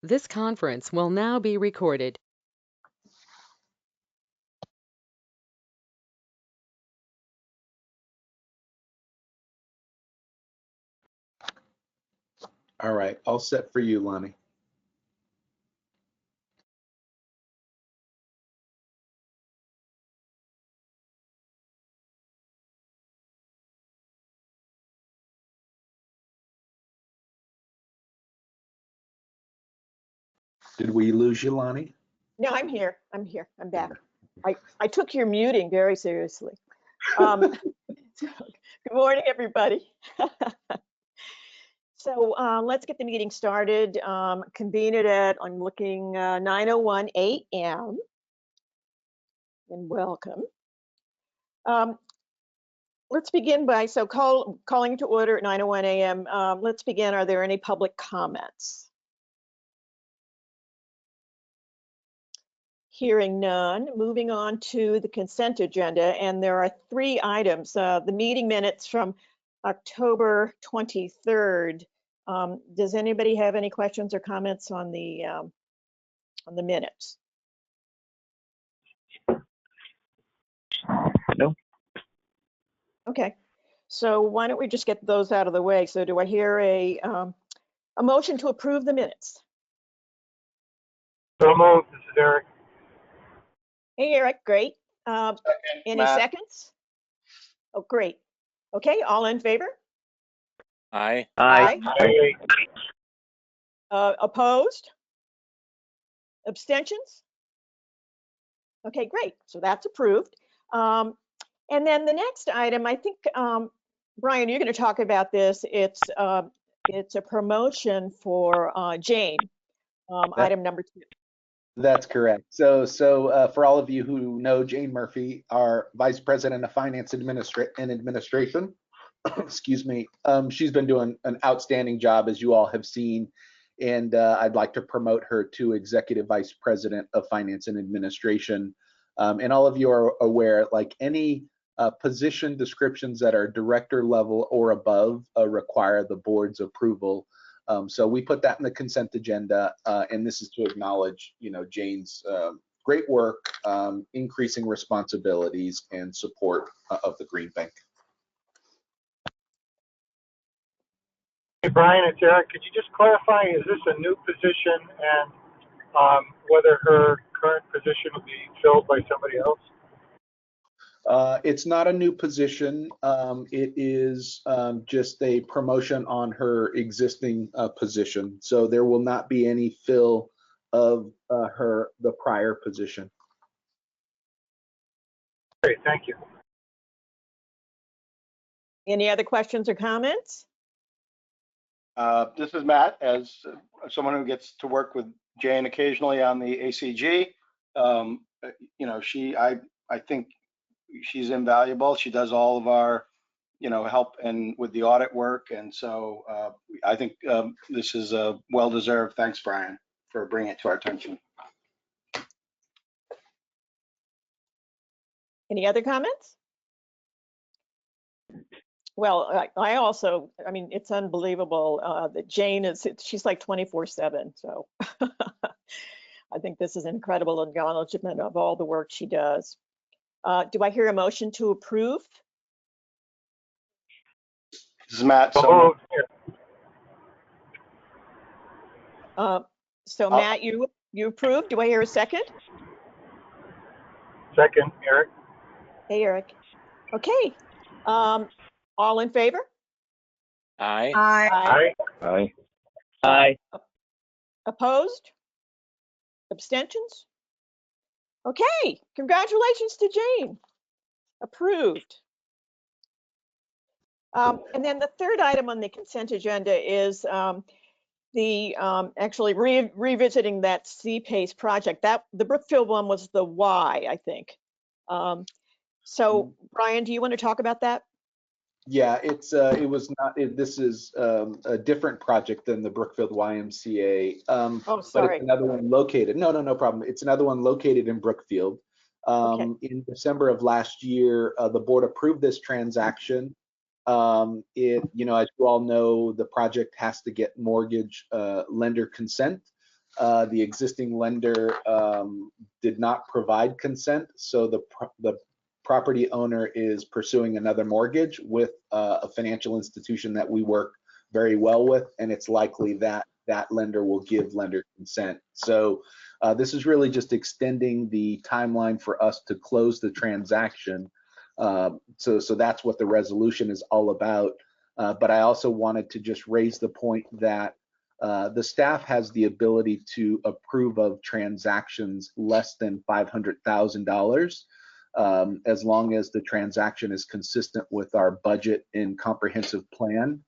This conference will now be recorded. All right, all set for you, Lonnie. Did we lose you, Lonnie? No, I'm here. I'm here. I'm back. I took your muting very seriously. Good morning, everybody. So let's get the meeting started. Convene it at, I'm looking 9:01 a.m. And welcome. Let's begin by, calling to order at 9:01 a.m. Let's begin. Are there any public comments? Hearing none, moving on to the consent agenda, and there are 3 items. The meeting minutes from October 23rd. Does anybody have any questions or comments on the minutes? No. Okay, so why don't we just get those out of the way? So do I hear a motion to approve the minutes? So moved. This is Eric. Hey, Eric, great. Any Matt. seconds? Oh, great. Okay, all in favor? Aye. Aye. Aye. Opposed? Abstentions? Okay, great. So that's approved. And then the next item, I think, Brian, you're going to talk about this. It's a promotion for Jane, item number 2. That's correct. So for all of you who know Jane Murphy, our Vice President of Finance and Administration, excuse me, she's been doing an outstanding job, as you all have seen, and I'd like to promote her to Executive Vice President of Finance and Administration. And all of you are aware, like any position descriptions that are director level or above require the board's approval. So we put that in the consent agenda, and this is to acknowledge, Jane's great work, increasing responsibilities and support of the Green Bank. Hey, Brian, it's Eric. Could you just clarify, is this a new position, and whether her current position will be filled by somebody else? It's not a new position. It is just a promotion on her existing position. So there will not be any fill of the prior position. Great, thank you. Any other questions or comments? This is Matt, as someone who gets to work with Jane occasionally on the ACG. I think she's invaluable. She does all of our, help and with the audit work. And so I think this is a well-deserved. Thanks, Brian, for bringing it to our attention. Any other comments? Well, I mean, it's unbelievable that Jane she's like 24/7. So I think this is incredible acknowledgement of all the work she does. Do I hear a motion to approve? This is Matt. So So Matt, you approved. Do I hear a second? Second, Eric. Hey, Eric. Okay. All in favor? Aye. Aye. Aye. Aye. Opposed? Abstentions? Okay, congratulations to Jane. Approved. And then the third item on the consent agenda is actually revisiting that CPACE project. The Brookfield one was the Y, I think. So Brian, do you want to talk about that? Yeah, this is a different project than the Brookfield YMCA. Oh, sorry. But it's another one located. No problem. It's another one located in Brookfield. Okay. In December of last year, the board approved this transaction. As you all know, the project has to get mortgage lender consent. The existing lender did not provide consent, so the property owner is pursuing another mortgage with a financial institution that we work very well with, and it's likely that that lender will give lender consent. So this is really just extending the timeline for us to close the transaction. So that's what the resolution is all about. But I also wanted to just raise the point that the staff has the ability to approve of transactions less than $500,000 as long as the transaction is consistent with our budget and comprehensive plan.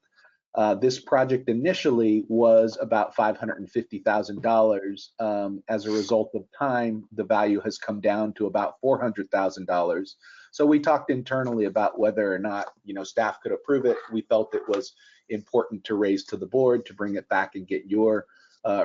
This project initially was about $550,000. As a result of time, the value has come down to about $400,000. So we talked internally about whether or not, staff could approve it. We felt it was important to raise to the board to bring it back and get your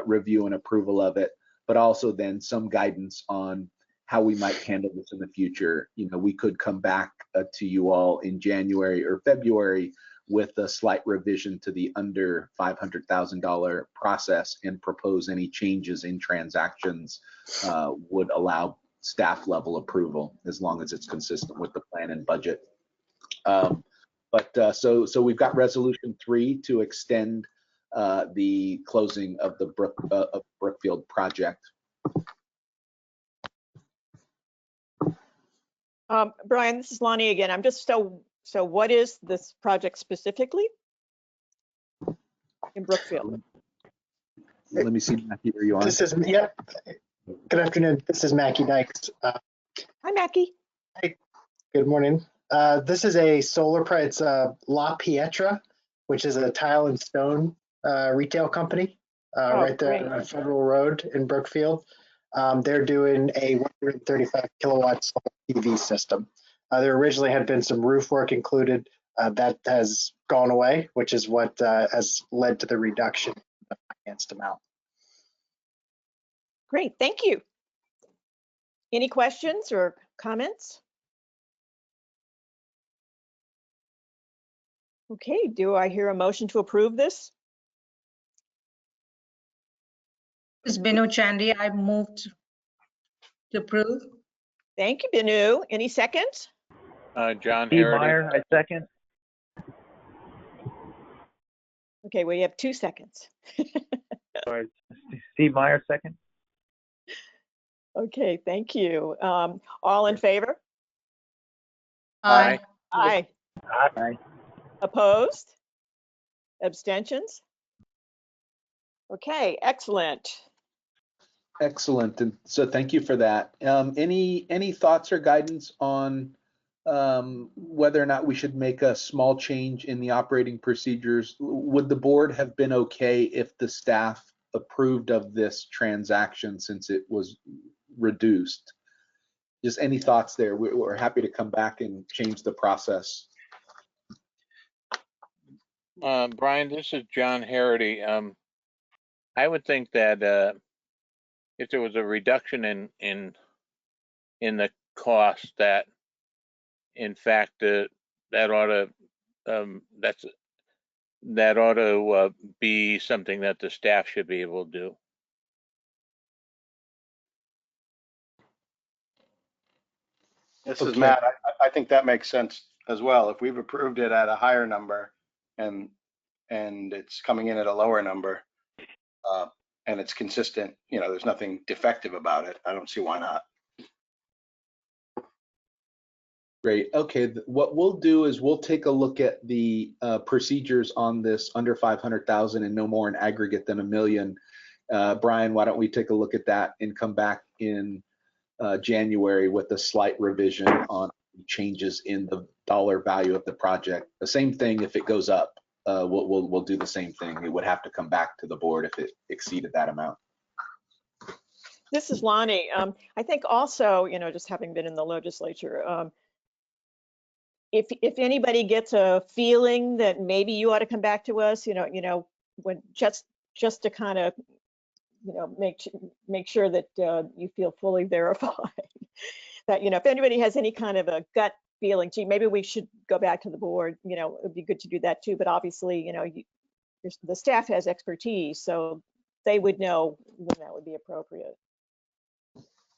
review and approval of it, but also then some guidance on how we might handle this in the future. We could come back to you all in January or February with a slight revision to the under $500,000 process and propose any changes in transactions would allow staff level approval as long as it's consistent with the plan and budget. So we've got resolution 3 to extend the closing of the Brookfield project. Brian, this is Lonnie again. I'm just so what is this project specifically in Brookfield? Let me see, Mackie, where you are. This is, yep. Good afternoon. This is Mackie Dykes. Hi, Mackie. Good morning. This is a solar, it's La Pietra, which is a tile and stone retail company right there on Federal Road in Brookfield. They're doing a 135 kilowatt solar PV system. There originally had been some roof work included. That has gone away, which is what has led to the reduction in the financed amount. Great, thank you. Any questions or comments? Okay, do I hear a motion to approve this? This is Binu Chandy. I moved to approve. Thank you, Binu. Any seconds? John Steve Harrity. Meyer, I second. Okay, we have 2 seconds. Sorry, Steve Meyer, second. Okay, thank you. All in favor? Aye. Aye. Aye. Opposed? Abstentions? Okay, excellent. Excellent. And so thank you for that. Any thoughts or guidance on whether or not we should make a small change in the operating procedures? Would the board have been okay if the staff approved of this transaction since it was reduced? Just any thoughts there? We're happy to come back and change the process. Brian, this is John Harrity. I would think that if there was a reduction in the cost, that in fact that ought to be something that the staff should be able to do. This is Matt. I think that makes sense as well. If we've approved it at a higher number and it's coming in at a lower number and it's consistent, there's nothing defective about it. I don't see why not. Great. Okay. What we'll do is we'll take a look at the procedures on this under 500,000 and no more in aggregate than $1 million. Brian, why don't we take a look at that and come back in January with a slight revision on changes in the dollar value of the project. The same thing if it goes up. We'll do the same thing. It would have to come back to the board if it exceeded that amount. This is Lonnie. I think also, just having been in the legislature, if anybody gets a feeling that maybe you ought to come back to us, when just to kind of, make sure that you feel fully verified that, if anybody has any kind of a gut feeling, gee, maybe we should go back to the board, it'd be good to do that too. But obviously, the staff has expertise, so they would know when that would be appropriate.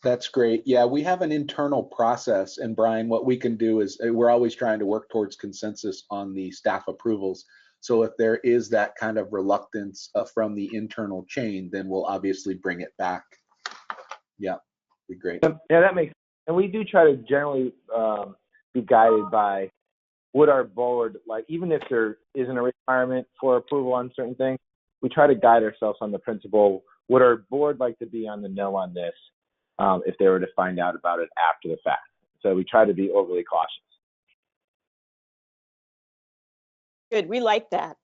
That's great. Yeah, we have an internal process, and Brian, what we can do is we're always trying to work towards consensus on the staff approvals. So if there is that kind of reluctance from the internal chain, then we'll obviously bring it back. Yeah, be great. Yeah, that makes sense. And we do try to generally be guided by would our board, like, even if there isn't a requirement for approval on certain things, we try to guide ourselves on the principle, would our board like to be on the know on this if they were to find out about it after the fact? So we try to be overly cautious. Good, we like that.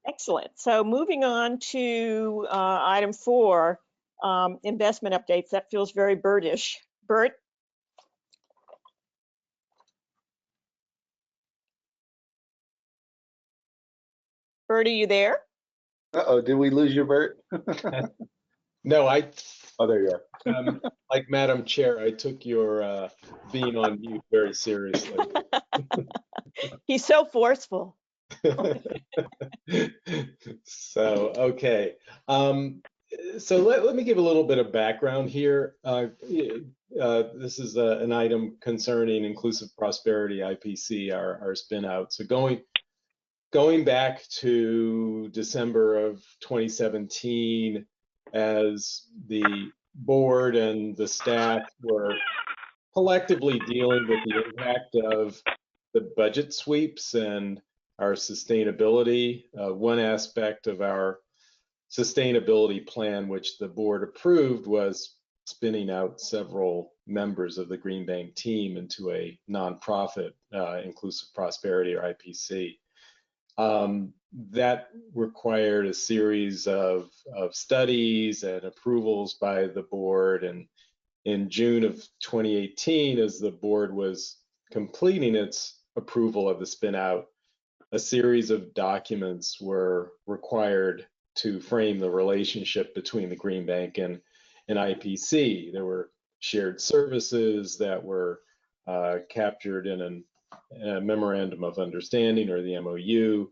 Excellent. So moving on to item 4, investment updates. That feels very birdish. Bert? Bert, are you there? Uh-oh, did we lose you, Bert? No, Oh, there you are. like Madam Chair, I took your being on mute very seriously. He's so forceful. So, okay. So let me give a little bit of background here. This is an item concerning Inclusive Prosperity IPC, our spin out. So going back to December of 2017, as the board and the staff were collectively dealing with the impact of the budget sweeps and our sustainability. One aspect of our sustainability plan, which the board approved, was spinning out several members of the Green Bank team into a nonprofit, Inclusive Prosperity, or IPC. That required a series of studies and approvals by the board. And in June of 2018, as the board was completing its approval of the spin out, a series of documents were required to frame the relationship between the Green Bank and IPC. There were shared services that were captured in a memorandum of understanding, or the MOU,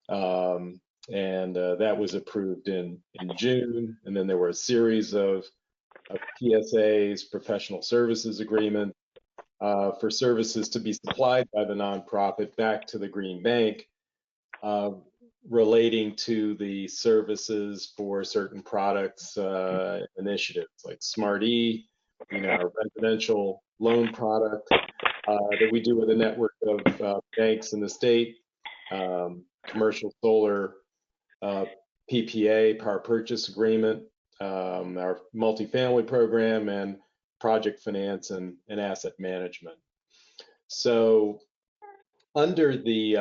and that was approved in June. And then there were a series of PSAs, professional services agreements, for services to be supplied by the nonprofit back to the Green Bank, relating to the services for certain products, initiatives like Smart E, our residential loan product that we do with a network of banks in the state, commercial solar PPA, power purchase agreement, our multifamily program, and project finance and asset management. So under the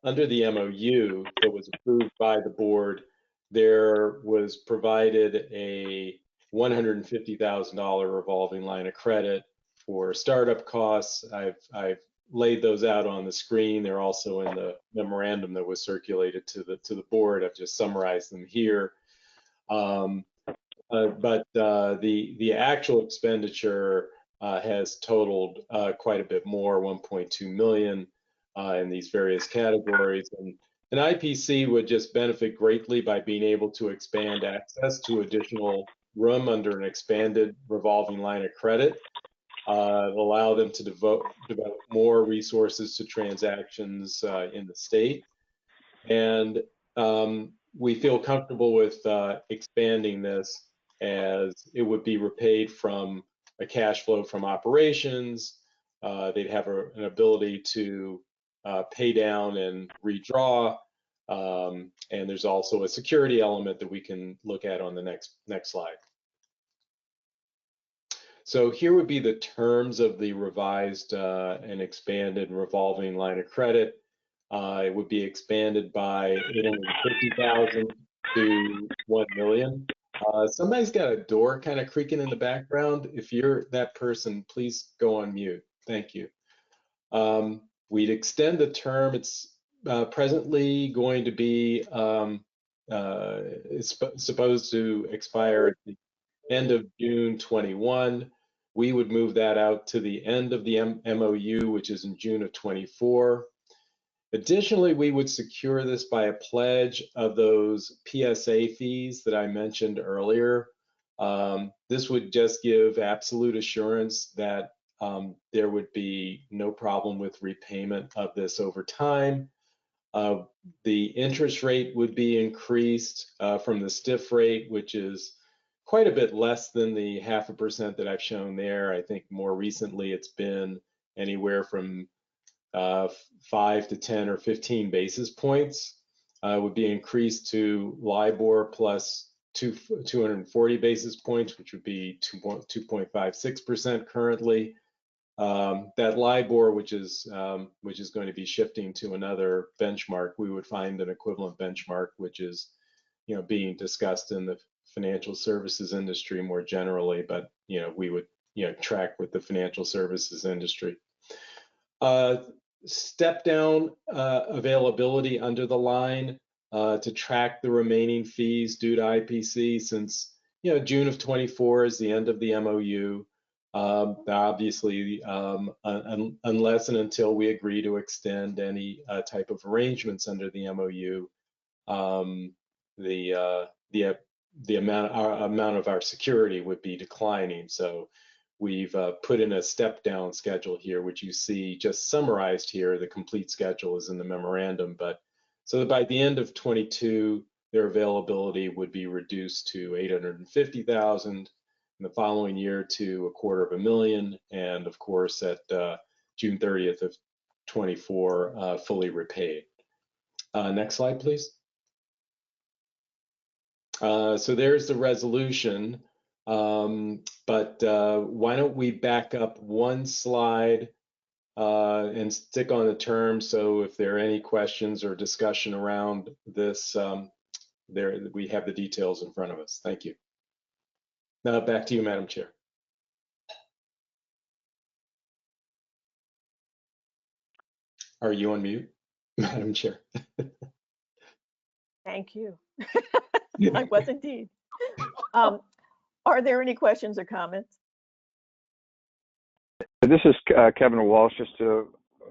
MOU that was approved by the board, there was provided a $150,000 revolving line of credit for startup costs. I've laid those out on the screen. They're also in the memorandum that was circulated to the board. I've just summarized them here. But the actual expenditure has totaled quite a bit more, 1.2 million in these various categories. And an IPC would just benefit greatly by being able to expand access to additional room under an expanded revolving line of credit, allow them to devote more resources to transactions in the state. And we feel comfortable with expanding this, as it would be repaid from a cash flow from operations. They'd have an ability to pay down and redraw. And there's also a security element that we can look at on the next slide. So here would be the terms of the revised and expanded revolving line of credit. It would be expanded by 850,000 to 1 million. Somebody's got a door kind of creaking in the background. If you're that person, please go on mute. Thank you. We'd extend the term. It's presently going to be it's supposed to expire at the end of June 21. We would move that out to the end of the MOU, which is in June of 24. Additionally, we would secure this by a pledge of those PSA fees that I mentioned earlier. This would just give absolute assurance that there would be no problem with repayment of this over time. The interest rate would be increased from the stiff rate, which is quite a bit less than the 0.5% that I've shown there. I think more recently it's been anywhere from 5 to 10 or 15 basis points. Would be increased to LIBOR plus 240 basis points, which would be 2.56% currently. That LIBOR, which is going to be shifting to another benchmark, we would find an equivalent benchmark, which is, being discussed in the financial services industry more generally, but we would track with the financial services industry. Step down availability under the line to track the remaining fees due to IPC, since June of 24 is the end of the MOU. Obviously, unless and until we agree to extend any type of arrangements under the MOU, the amount of our security would be declining. So we've put in a step down schedule here, which you see just summarized here. The complete schedule is in the memorandum, but so that by the end of 22, their availability would be reduced to 850,000, in the following year to 250,000, and of course at June 30th of 24, fully repaid. Next slide, please. So there's the resolution. But why don't we back up one slide and stick on the terms, so if there are any questions or discussion around this, there we have the details in front of us. Thank you. Now back to you, Madam Chair. Are you on mute, Madam Chair? Thank you. I was indeed. Are there any questions or comments? This is Kevin Walsh. Just a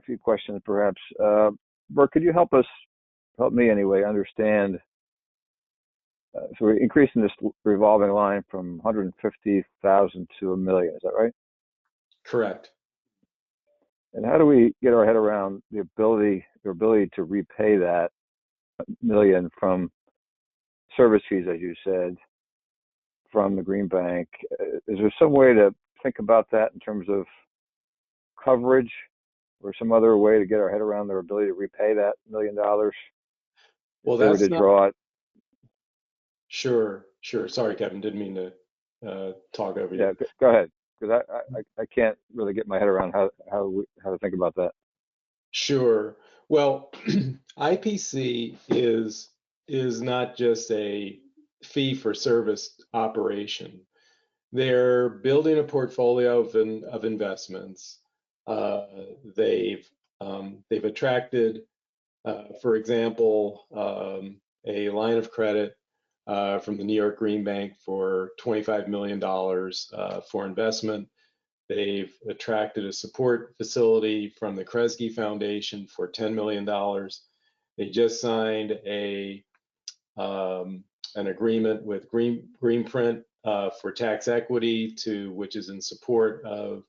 few questions, perhaps. Bert, could you help me anyway, understand? So we're increasing this revolving line from 150,000 to $1 million. Is that right? Correct. And how do we get our head around the ability to repay that $1 million from service fees, as you said, from the Green Bank? Is there some way to think about that in terms of coverage, or some other way to get our head around their ability to repay that $1 million? Well, that's not... draw it. Sure. Sorry, Kevin, didn't mean to talk over you. Yeah, go ahead, because I can't really get my head around how to think about that. Sure. Well, IPC is not just a fee for service operation. They're building a portfolio of investments. They've attracted, for example, a line of credit from the New York Green Bank for $25 million for investment. They've attracted a support facility from the Kresge Foundation for $10 million. They just signed an agreement with Greenprint for tax equity, which is in support of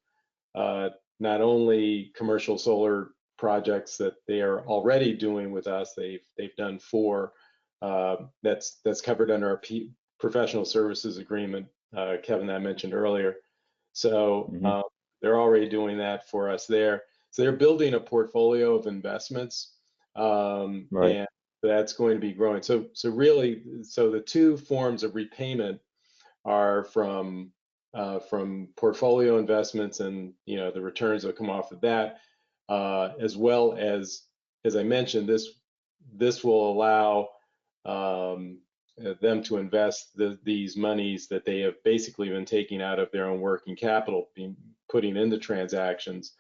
not only commercial solar projects that they are already doing with us. They've done 4. That's covered under our professional services agreement, Kevin, that I mentioned earlier. So they're already doing that for us there. So they're building a portfolio of investments, right. And that's going to be growing. So really, the two forms of repayment are from portfolio investments and the returns that come off of that, as well as I mentioned, this will allow them to invest these monies that they have basically been taking out of their own working capital, putting into transactions.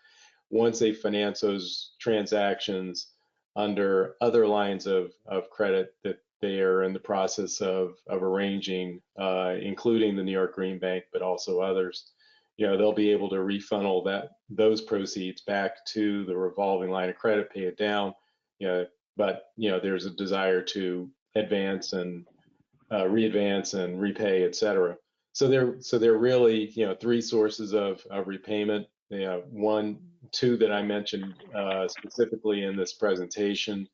Once they finance those transactions under other lines of credit that they are in the process of arranging, including the New York Green Bank, but also others, they'll be able to refunnel those proceeds back to the revolving line of credit, pay it down, but there's a desire to advance and readvance and repay, et cetera. So they're really, three sources of repayment. Two that I mentioned specifically in this presentation.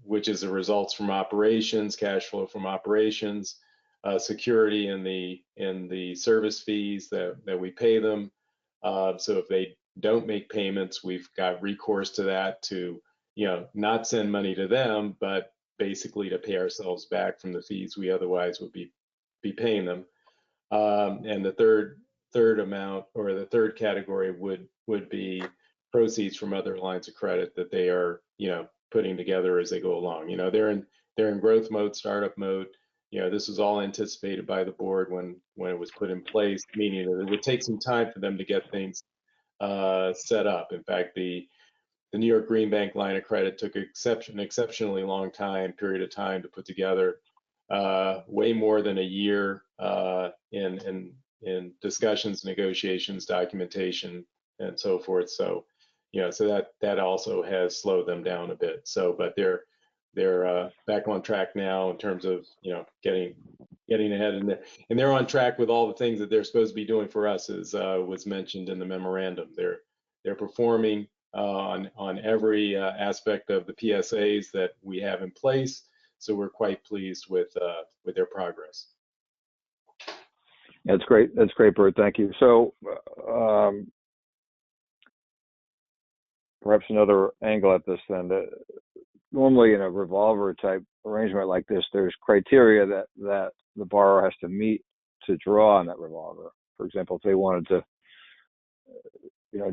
Which is the results from operations, cash flow from operations, security in the service fees that we pay them. So if they don't make payments, we've got recourse to that to, not send money to them, but basically to pay ourselves back from the fees we otherwise would be paying them. And the third amount, or the third category, would be proceeds from other lines of credit that they are, putting together as they go along. They're in growth mode, startup mode. This was all anticipated by the board when it was put in place, meaning that it would take some time for them to get things set up. In fact, the New York Green Bank line of credit took an exceptionally long period of time to put together, way more than a year in discussions, negotiations, documentation, and so forth. So, so that also has slowed them down a bit. So, but they're back on track now in terms of getting ahead, and they're on track with all the things that they're supposed to be doing for us, as was mentioned in the memorandum. They're performing on every aspect of the PSAs that we have in place. So we're quite pleased with their progress. That's great. That's great, Bert. Thank you. So perhaps another angle at this then. Normally in a revolver type arrangement like this, there's criteria that the borrower has to meet to draw on that revolver. For example, if they wanted to,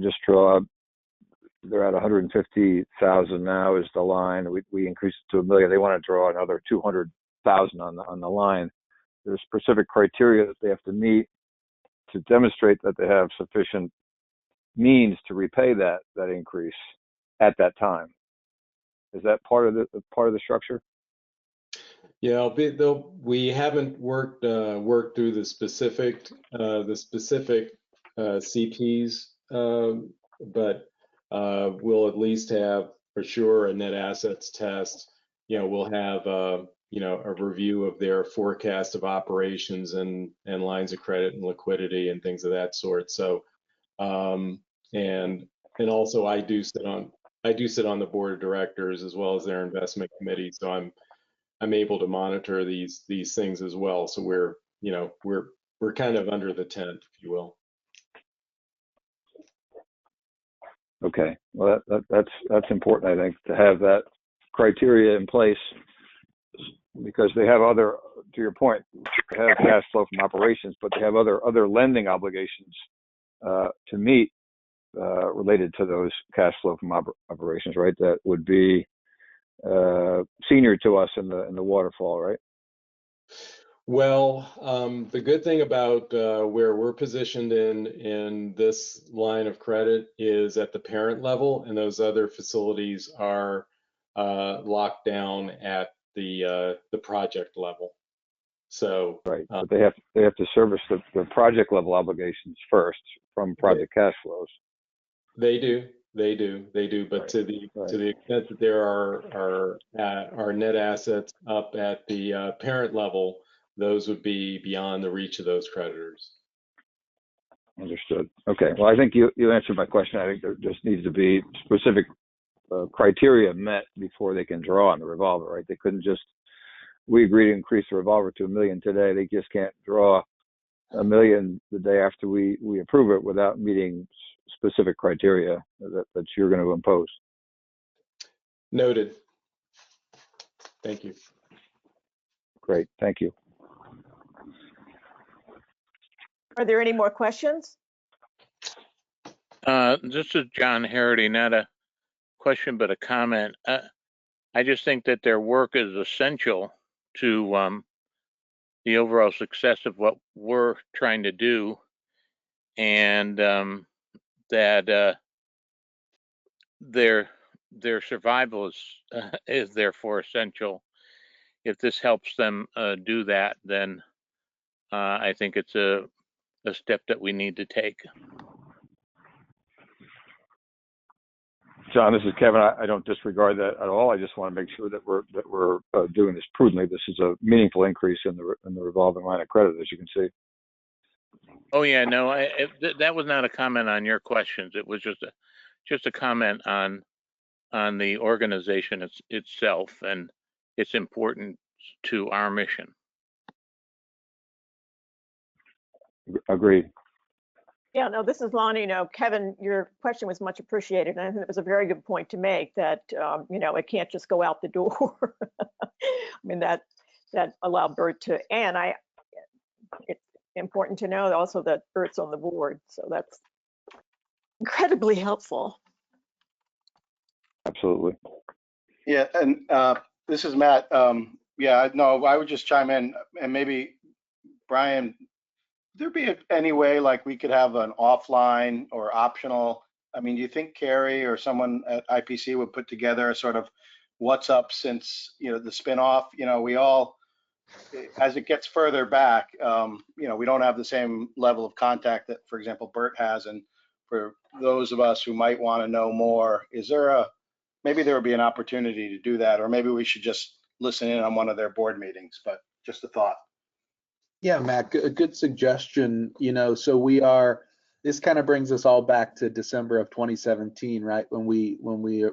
just draw, they're at 150,000 now is the line. We increased it to $1 million. They want to draw another 200,000 on the line. There's specific criteria that they have to meet to demonstrate that they have sufficient means to repay that increase at that time. Is that part of the structure? Yeah, we haven't worked through the specific CPs, but we'll at least have for sure a net assets test. We'll have a review of their forecast of operations and lines of credit and liquidity and things of that sort. So, and also I do sit on the board of directors as well as their investment committee. So I'm able to monitor these things as well. So we're kind of under the tent, if you will. Okay, well that's important, I think, to have that criteria in place, because they have other, to your point, they have cash flow from operations, but they have other lending obligations to meet related to those cash flow from operations, right? That would be senior to us in the waterfall, right? Well, the good thing about where we're positioned in this line of credit is at the parent level, and those other facilities are locked down at the project level. So right, but they have to service the project level obligations first from project cash flows. They do. But right. to the extent that there are net assets up at the parent level, those would be beyond the reach of those creditors. Understood. Okay. Well, I think you answered my question. I think there just needs to be specific criteria met before they can draw on the revolver, right? They couldn't just, we agree to increase the revolver to $1 million today. They just can't draw $1 million the day after we approve it without meeting specific criteria that you're going to impose. Noted. Thank you. Great. Thank you. Are there any more questions? This is John Harity, not a question, but a comment. I just think that their work is essential to the overall success of what we're trying to do, and that their survival is therefore essential. If this helps them do that, then I think it's a step that we need to take. John, this is Kevin. I don't disregard that at all. I just want to make sure that we're doing this prudently. This is a meaningful increase in the revolving line of credit, as you can see. Oh yeah, no, that was not a comment on your questions. It was just a comment on the organization itself and its importance to our mission. Agreed. Yeah, no, this is Lonnie. No, Kevin, your question was much appreciated. And I think it was a very good point to make that, it can't just go out the door. I mean, that allowed Bert to, and it's important to know also that Bert's on the board. So that's incredibly helpful. Absolutely. Yeah, and this is Matt. Yeah, no, I would just chime in, and maybe Brian, there be any way like we could have an offline or optional? I mean, do you think Carrie or someone at IPC would put together a sort of what's up since the spinoff? We all, as it gets further back, we don't have the same level of contact that, for example, Bert has. And for those of us who might want to know more, maybe there would be an opportunity to do that, or maybe we should just listen in on one of their board meetings. But just a thought. Yeah, Matt, a good suggestion. So this kind of brings us all back to December of 2017, right? When we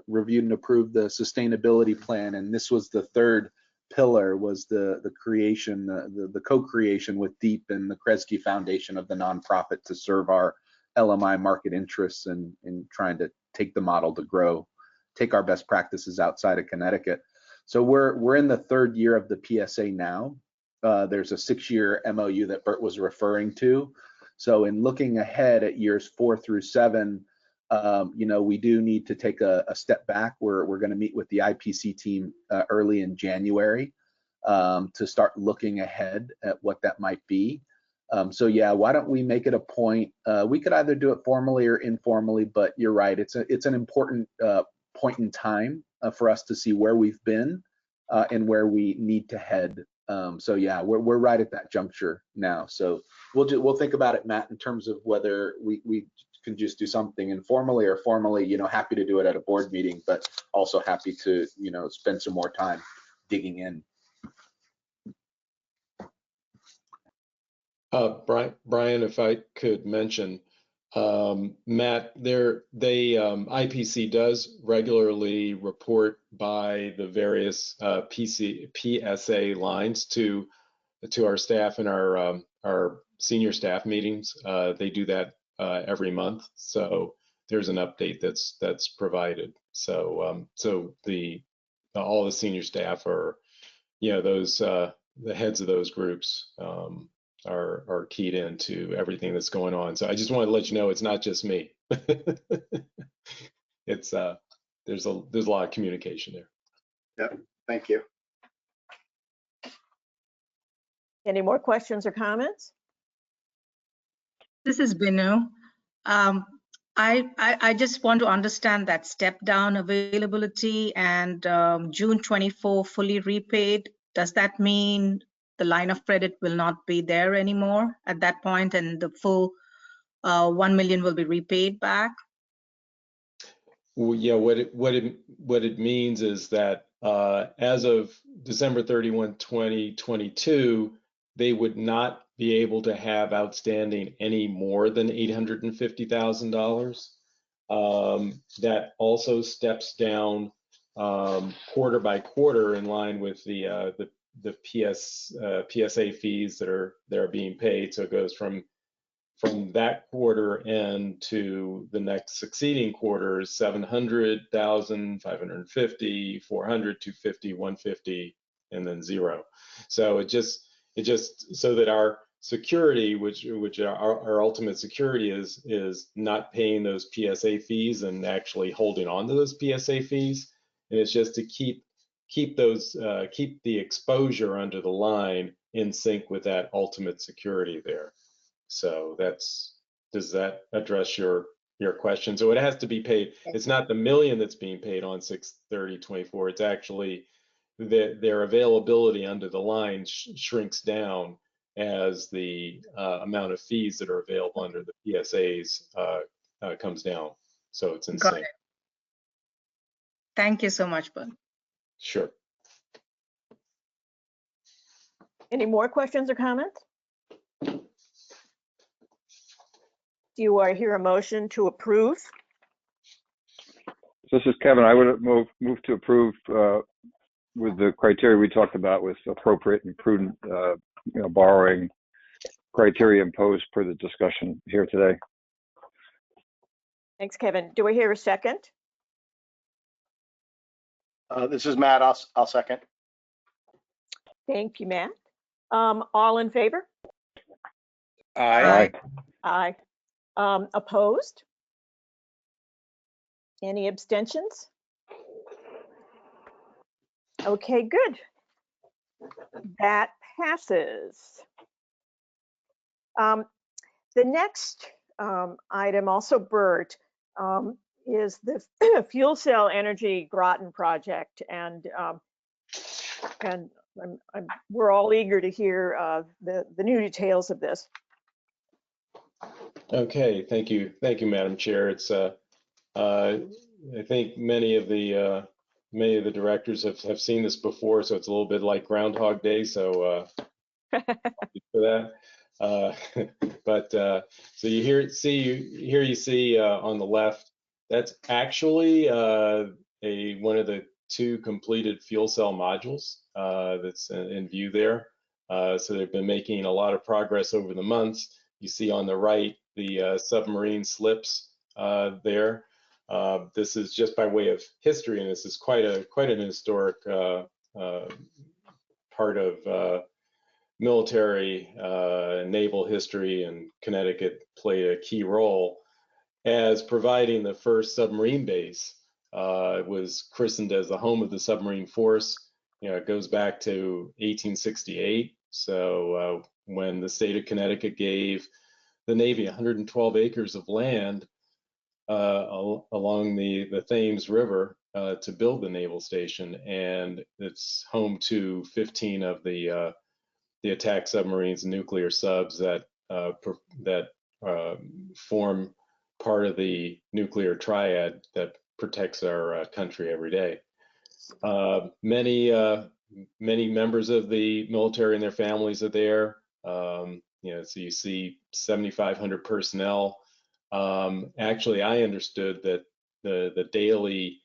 reviewed and approved the sustainability plan, and this was the third pillar, was the creation, the co-creation with DEEP and the Kresge Foundation of the nonprofit to serve our LMI market interests and in trying to take the model to grow, take our best practices outside of Connecticut. So we're in the third year of the PSA now. There's a 6-year MOU that Bert was referring to. So in looking ahead at years 4 through 7, we do need to take a step back. We're going to meet with the IPC team early in January to start looking ahead at what that might be. So yeah, why don't we make it a point? We could either do it formally or informally, but you're right. It's an important point in time for us to see where we've been and where we need to head. So yeah, we're right at that juncture now. So we'll think about it, Matt, in terms of whether we can just do something informally or formally. Happy to do it at a board meeting, but also happy to spend some more time digging in. Brian, if I could mention, Matt, IPC does regularly report by the various PSA lines to our staff and our senior staff meetings. They do that every month, so there's an update that's provided. So all the senior staff are, the heads of those groups are keyed into everything that's going on. So I just want to let you know it's not just me. It's there's a lot of communication there. Yeah, thank you. Any more questions or comments? This is Binu. I just want to understand that step down availability and June 24 fully repaid. Does that mean the line of credit will not be there anymore at that point, and the full 1 million will be repaid back? Well, yeah, what it means is that as of December 31, 2022, they would not be able to have outstanding any more than $850,000. That also steps down quarter by quarter in line with the PSA fees that are being paid. So it goes from that quarter end to the next succeeding quarters, 700,000, 550, 400, 250, 150, and then 0. So it just so that our security, which our ultimate security is not paying those PSA fees and actually holding on to those PSA fees, and it's just to keep the exposure under the line in sync with that ultimate security there. So does that address your question? So it has to be paid. It's not the million that's being paid on 6/30/24. It's actually their availability under the line shrinks down as the amount of fees that are available under the PSAs comes down. So it's in sync. Thank you so much, Bud. Sure. Any more questions or comments? Do I hear a motion to approve? This is Kevin. I would move to approve with the criteria we talked about, with appropriate and prudent borrowing criteria imposed per the discussion here today. Thanks, Kevin. Do I hear a second? This is Matt. I'll second. Thank you, Matt. All in favor? Aye. Aye. Opposed? Any abstentions? Okay, good. That passes. The next item, also Bert, is the fuel cell energy Groton project, and we're all eager to hear the new details of this. Okay, thank you, Madam Chair. It's I think many of the directors have seen this before, so it's a little bit like Groundhog Day. So for that. But so you see on the left, that's actually one of the two completed fuel cell modules that's in view there. So they've been making a lot of progress over the months. You see on the right the submarine slips there. This is just by way of history, and this is quite an historic part of military naval history, and Connecticut played a key role as providing the first submarine base. It was christened as the home of the submarine force. It goes back to 1868. So when the state of Connecticut gave the Navy 112 acres of land along the Thames River to build the naval station, and it's home to 15 of the attack submarines and nuclear subs that form part of the nuclear triad that protects our country every day. Many members of the military and their families are there. So you see 7,500 personnel. Actually, I understood that the daily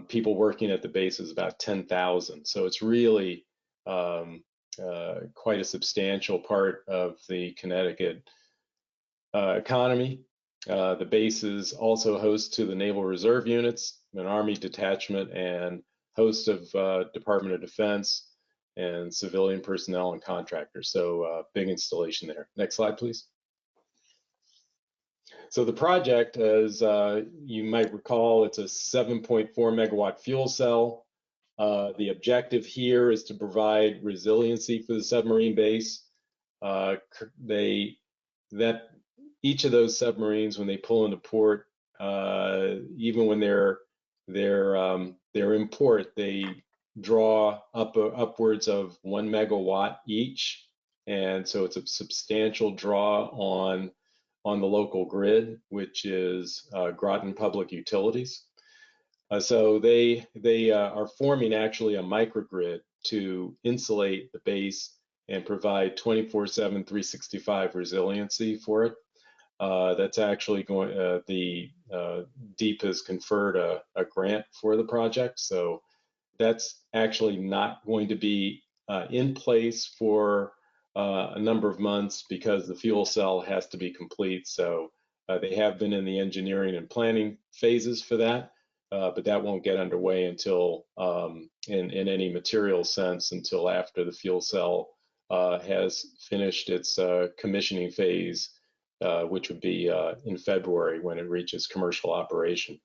people working at the base is about 10,000. So it's really quite a substantial part of the Connecticut economy. The base is also host to the Naval Reserve units, an Army detachment, and host of Department of Defense and civilian personnel and contractors. So big installation there. Next slide, please. So the project, as you might recall, it's a 7.4 megawatt fuel cell. The objective here is to provide resiliency for the submarine base. Each of those submarines, when they pull into port, even when they're in port, they draw upwards of 1 megawatt each, and so it's a substantial draw on the local grid, which is Groton Public Utilities. So they are forming actually a microgrid to insulate the base and provide 24/7, 365 resiliency for it. That's actually going, the DEEP has conferred a grant for the project. So that's actually not going to be in place for a number of months because the fuel cell has to be complete. So they have been in the engineering and planning phases for that, but that won't get underway until, in any material sense, until after the fuel cell has finished its commissioning phase, which would be in February when it reaches commercial operation.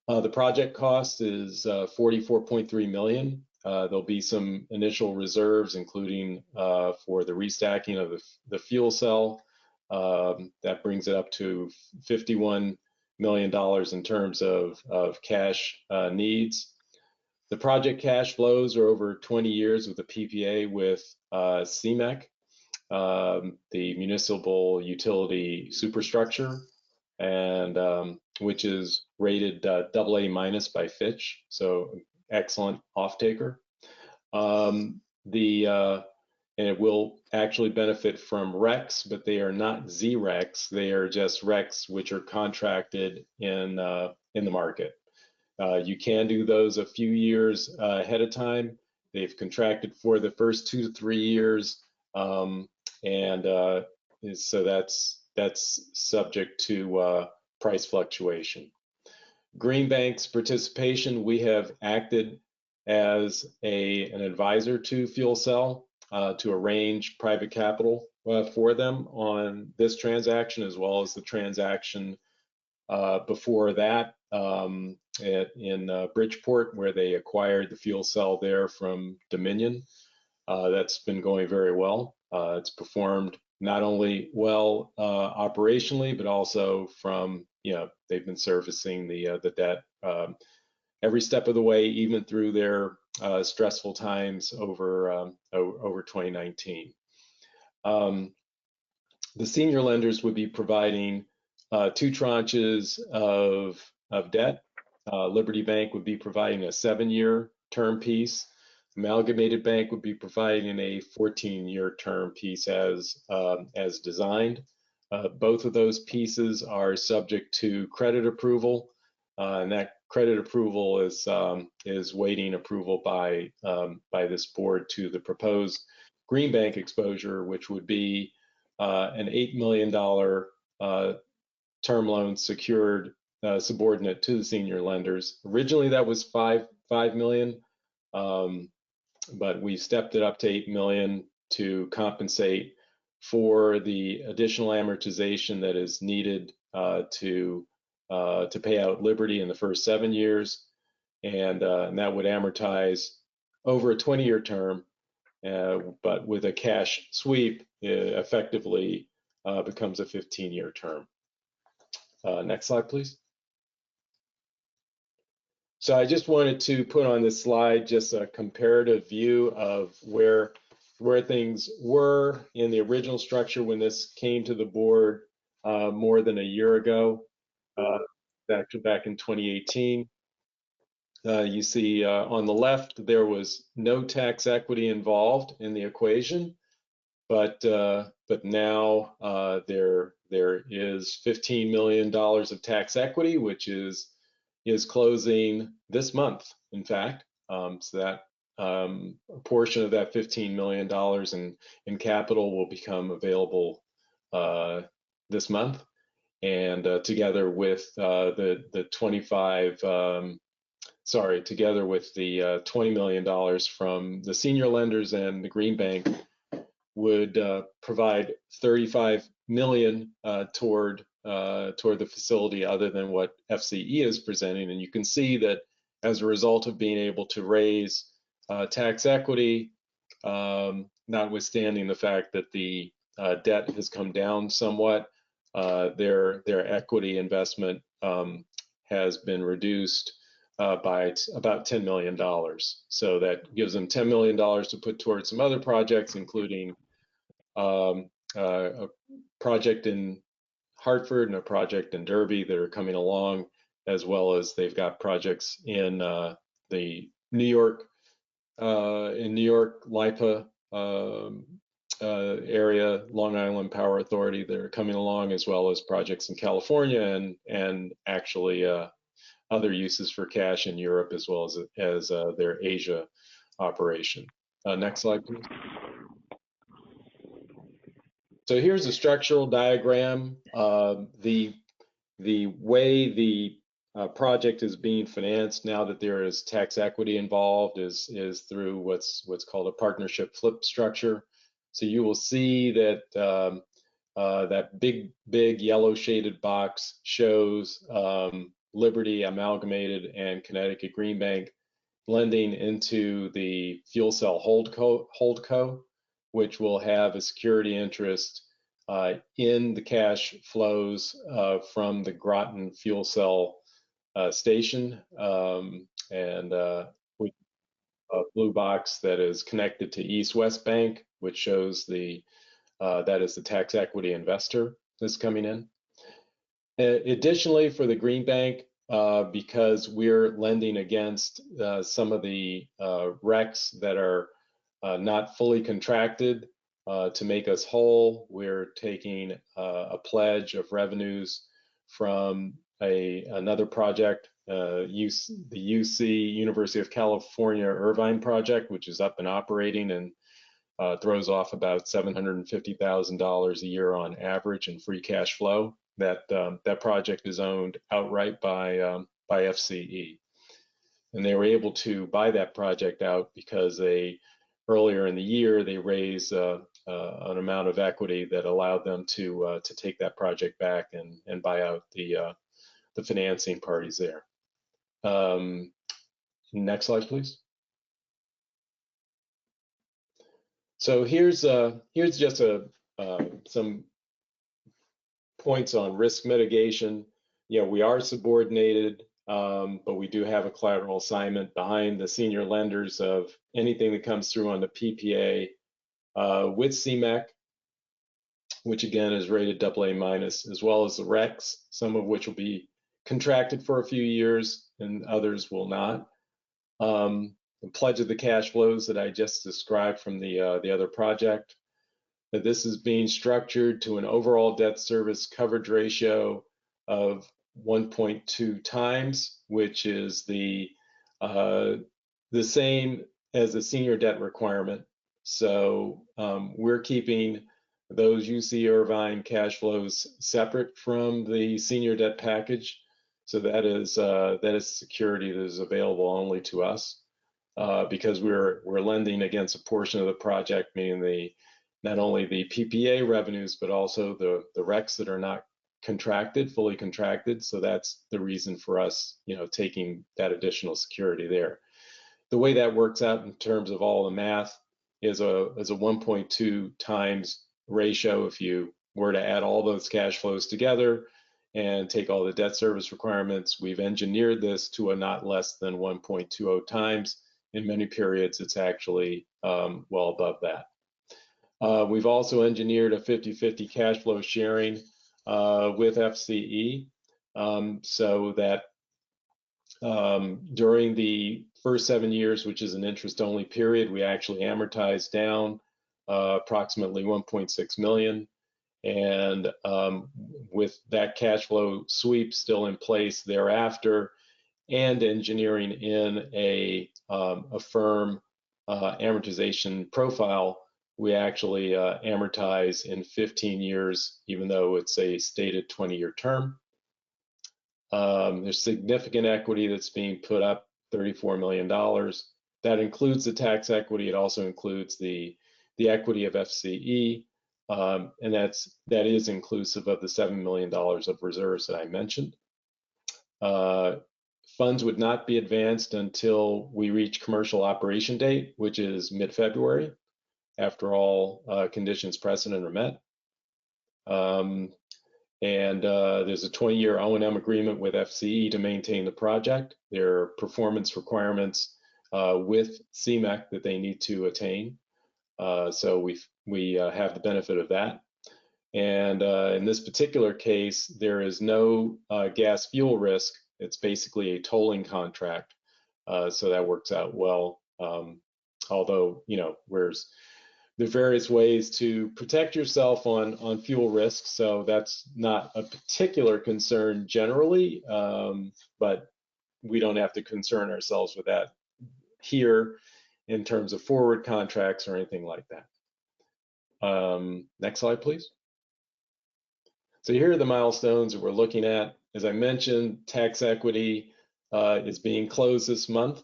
The project cost is $44.3 million. There'll be some initial reserves, including for the restacking of the fuel cell. That brings it up to $51 million in terms of cash needs. The project cash flows are over 20 years with a PPA with CMEC, the municipal utility superstructure. and which is rated AA- by Fitch, so excellent off-taker. And it will actually benefit from RECs, but they are not ZRECs. They are just RECs which are contracted in the market. You can do those a few years ahead of time. They've contracted for the first 2 to 3 years, so that's subject to price fluctuation. Greenbank's participation, we have acted as an advisor to FuelCell to arrange private capital for them on this transaction, as well as the transaction before that in Bridgeport, where they acquired the fuel cell there from Dominion. That's been going very well. It's performed not only well operationally, but also from, they've been servicing the debt every step of the way, even through their stressful times over 2019. The senior lenders would be providing 2 tranches of debt. Liberty Bank would be providing a 7-year term piece. Amalgamated Bank would be providing a 14-year term piece as designed. Both of those pieces are subject to credit approval, and that credit approval is waiting approval by this board to the proposed Greenbank exposure, which would be an $8 million term loan secured subordinate to the senior lenders. Originally, that was $5 million, but we stepped it up to $8 million to compensate for the additional amortization that is needed to pay out Liberty in the first 7 years, and that would amortize over a 20-year term, but with a cash sweep, it effectively becomes a 15-year term. Next slide, please. So I just wanted to put on this slide just a comparative view of where things were in the original structure when this came to the board more than a year ago, back in 2018. You see on the left, there was no tax equity involved in the equation, but now there is $15 million of tax equity, which is closing this month, in fact. So that a portion of that $15 million in capital will become available this month, and together with the $20 million from the senior lenders and the Green Bank would provide $35 million toward the facility, other than what FCE is presenting. And you can see that as a result of being able to raise tax equity, notwithstanding the fact that the debt has come down somewhat, their equity investment has been reduced by about $10 million. So that gives them $10 million to put towards some other projects, including a project in Hartford and a project in Derby that are coming along, as well as they've got projects in the New York LIPA area, Long Island Power Authority, that are coming along, as well as projects in California and actually other uses for cash in Europe, as well as their Asia operation. Next slide, please. So here's a structural diagram. The way the project is being financed now that there is tax equity involved is through what's called a partnership flip structure. So you will see that that big yellow shaded box shows Liberty, Amalgamated, and Connecticut Green Bank lending into the fuel cell holdco, which will have a security interest in the cash flows from the Groton fuel cell station, and with a blue box that is connected to East West Bank, which shows that is the tax equity investor that's coming in. Additionally, for the Green Bank, because we're lending against some of the RECs that are not fully contracted, to make us whole, we're taking a pledge of revenues from another project, the UC, University of California Irvine project, which is up and operating and throws off about $750,000 a year on average in free cash flow. That project is owned outright by FCE, and they were able to buy that project out because earlier in the year they raised an amount of equity that allowed them to take that project back and buy out the financing parties there. Next slide, please. So here's just some points on risk mitigation. We are subordinated, but we do have a collateral assignment behind the senior lenders of anything that comes through on the PPA with CMEC, which again is rated AA-, as well as the RECs, some of which will be contracted for a few years and others will not. The pledge of the cash flows that I just described from the other project, that this is being structured to an overall debt service coverage ratio of 1.2 times, which is the same as the senior debt requirement. So we're keeping those UC Irvine cash flows separate from the senior debt package. So that is security that is available only to us because we're lending against a portion of the project, meaning not only the PPA revenues, but also the RECs that are not contracted, fully contracted. So that's the reason for us, taking that additional security there. The way that works out in terms of all the math is a 1.2 times ratio. If you were to add all those cash flows together and take all the debt service requirements, we've engineered this to a not less than 1.20 times. In many periods, it's actually well above that. We've also engineered a 50-50 cash flow sharing with FCE so that during the first 7 years, which is an interest-only period, we actually amortize down approximately 1.6 million. And with that cash flow sweep still in place thereafter, and engineering in a firm amortization profile, we actually amortize in 15 years, even though it's a stated 20-year term. There's significant equity that's being put up, $34 million. That includes the tax equity. It also includes the equity of FCE, and that is inclusive of the $7 million of reserves that I mentioned. Funds would not be advanced until we reach commercial operation date, which is mid-February, after all conditions precedent are met. And there's a 20-year O&M agreement with FCE to maintain the project. There are performance requirements with CMEC that they need to attain. So we have the benefit of that. And in this particular case, there is no gas fuel risk. It's basically a tolling contract. So that works out well. Although, there's the various ways to protect yourself on fuel risks. So that's not a particular concern generally, but we don't have to concern ourselves with that here in terms of forward contracts or anything like that. Next slide, please. So here are the milestones that we're looking at. As I mentioned, tax equity is being closed this month.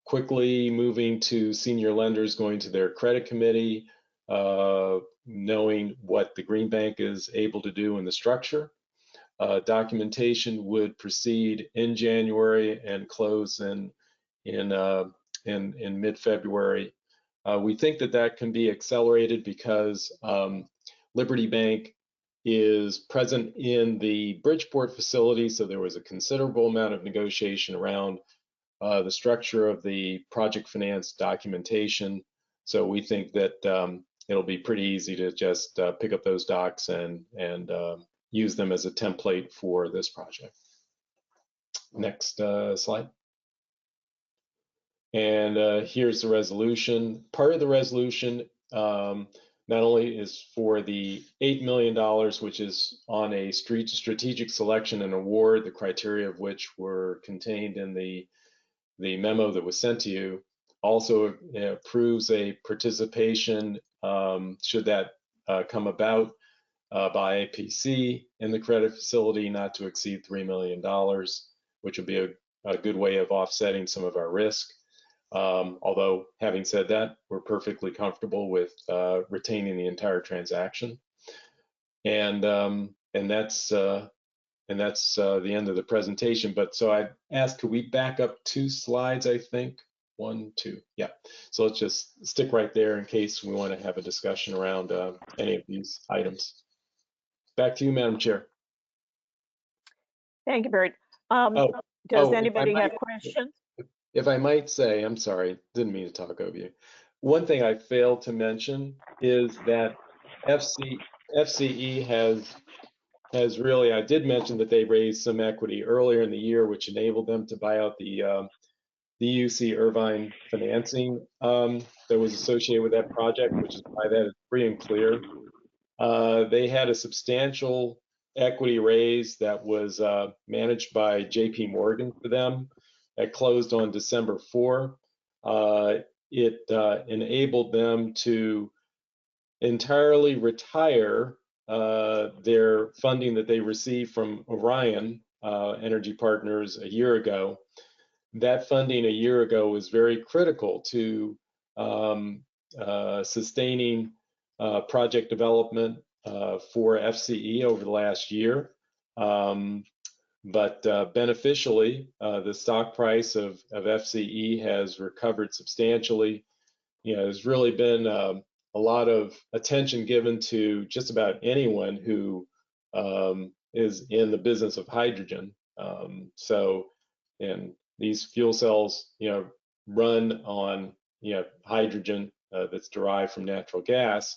Quickly moving to senior lenders, going to their credit committee, knowing what the Green Bank is able to do in the structure. Documentation would proceed in January and close in mid-February. We think that can be accelerated because Liberty Bank is present in the Bridgeport facility, so there was a considerable amount of negotiation around the structure of the project finance documentation. So we think that it'll be pretty easy to just pick up those docs and use them as a template for this project. Next slide. And here's the resolution. Part of the resolution not only is for the $8 million, which is on a strategic selection and award, the criteria of which were contained in the memo that was sent to you, also approves a participation, should that come about, by APC in the credit facility not to exceed $3 million, which would be a good way of offsetting some of our risk. Although, having said that, we're perfectly comfortable with retaining the entire transaction. And that's the end of the presentation. But so I asked, could we back up 2 slides, I think? 1, 2, yeah. So let's just stick right there in case we want to have a discussion around any of these items. Back to you, Madam Chair. Thank you, Bert. Does anybody have questions? If I might say, I'm sorry, didn't mean to talk over you. One thing I failed to mention is that FCE has really, I did mention that they raised some equity earlier in the year, which enabled them to buy out the UC Irvine financing that was associated with that project, which is why that is free and clear. They had a substantial equity raise that was managed by JP Morgan for them. That closed on December 4. It enabled them to entirely retire their funding that they received from Orion Energy Partners a year ago. That funding a year ago was very critical to sustaining project development for FCE over the last year. But beneficially, the stock price of FCE has recovered substantially. You know, there's really been a lot of attention given to just about anyone who is in the business of hydrogen. And these fuel cells, you know, run on, you know, hydrogen that's derived from natural gas.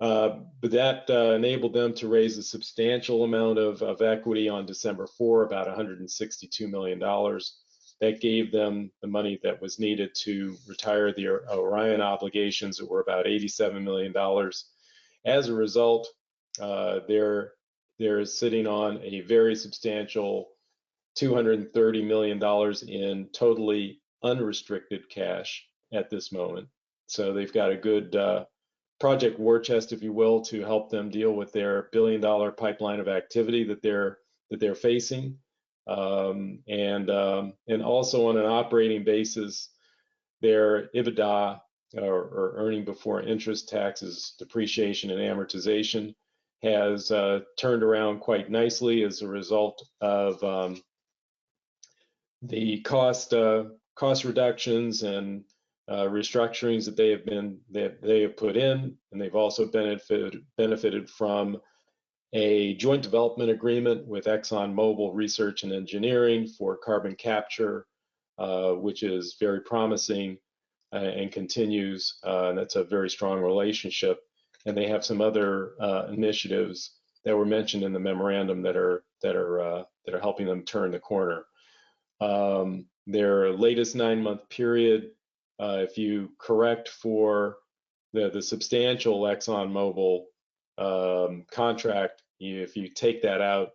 But that enabled them to raise a substantial amount of equity on December 4, about $162 million. That gave them the money that was needed to retire the Orion obligations that were about $87 million. As a result, they're sitting on a very substantial $230 million in totally unrestricted cash at this moment. So they've got a good project war chest, if you will, to help them deal with their billion-dollar pipeline of activity that they're facing, and also on an operating basis, their EBITDA or earning before interest, taxes, depreciation, and amortization has turned around quite nicely as a result of the cost reductions and restructurings that they have put in, and they've also benefited from a joint development agreement with ExxonMobil Research and Engineering for carbon capture, which is very promising and continues. And that's a very strong relationship. And they have some other initiatives that were mentioned in the memorandum that are helping them turn the corner. Their latest 9-month period, if you correct for the substantial ExxonMobil contract, if you take that out,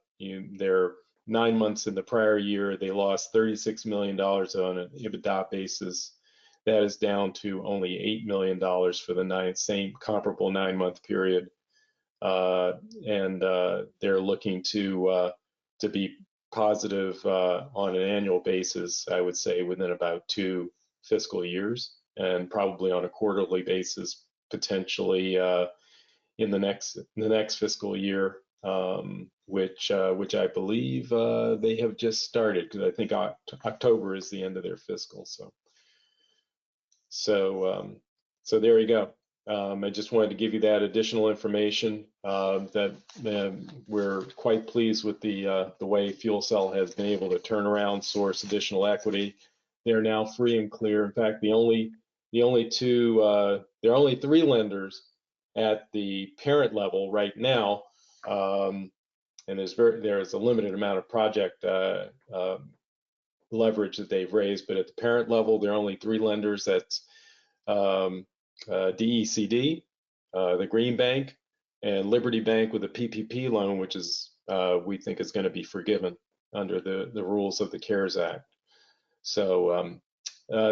their 9 months in the prior year, they lost $36 million on an EBITDA basis. That is down to only $8 million for the same comparable 9-month period. And they're looking to be positive on an annual basis, I would say, within about 2 fiscal years, and probably on a quarterly basis, potentially in the next fiscal year, which I believe they have just started, because I think October is the end of their fiscal. So there you go. I just wanted to give you that additional information, that we're quite pleased with the way Fuel Cell has been able to turn around, source additional equity. They're now free and clear. In fact, there are only 3 lenders at the parent level right now, and there's a limited amount of project leverage that they've raised, but at the parent level, there are only 3 lenders. That's DECD, the Green Bank, and Liberty Bank with a PPP loan, which is we think is going to be forgiven under the rules of the CARES Act. So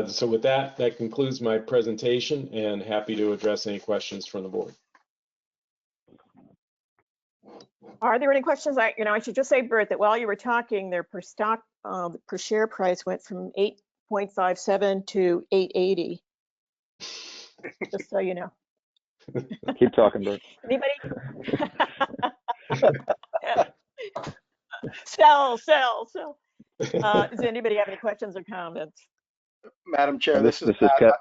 so with that concludes my presentation, and happy to address any questions from the board. Are there any questions? I should just say, Bert, that while you were talking, their per share price went from 8.57 to 8.80. Just so you know. Keep talking, Bert. Anybody? Sell. Does anybody have any questions or comments? Madam Chair, This this is is Pat.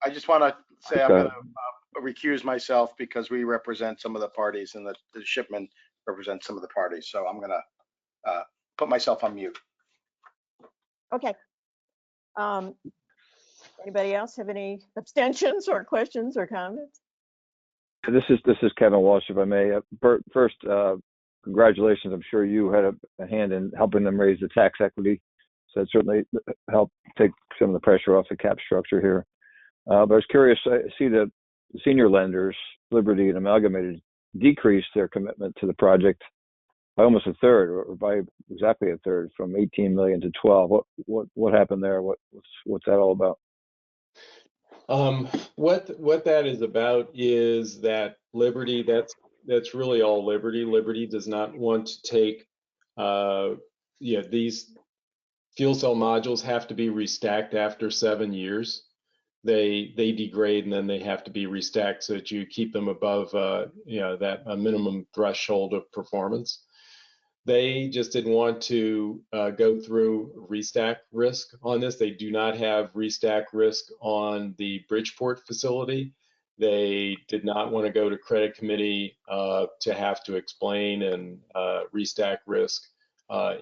I just want to say I'm going to recuse myself because we represent some of the parties and the shipment represents some of the parties. So I'm going to put myself on mute. Okay. Anybody else have any abstentions or questions or comments? This is Kevin Walsh, if I may. Bert, first, congratulations. I'm sure you had a hand in helping them raise the tax equity. So that certainly helped take some of the pressure off the cap structure here. But I was curious, I see the senior lenders, Liberty and Amalgamated, decreased their commitment to the project by almost a third, or by exactly a third, from 18 million to 12. What happened there? What's that all about? What that is about is that Liberty, that's really all Liberty. Liberty does not want to take, these fuel cell modules have to be restacked after 7 years. They degrade and then they have to be restacked so that you keep them above, that minimum threshold of performance. They just didn't want to go through restack risk on this. They do not have restack risk on the Bridgeport facility. They did not want to go to credit committee to have to explain and restack risk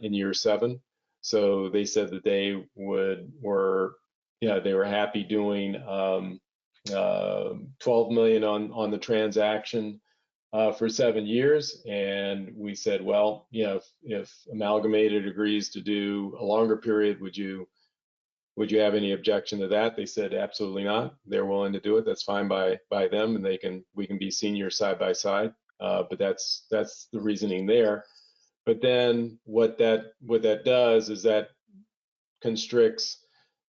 in year 7. So they said that they were happy doing 12 million on the transaction for 7 years, and we said, well, if Amalgamated agrees to do a longer period, would you have any objection to that? They said absolutely not. They're willing to do it. That's fine by them, and we can be senior side by side. But that's the reasoning there. But then what that does is that constricts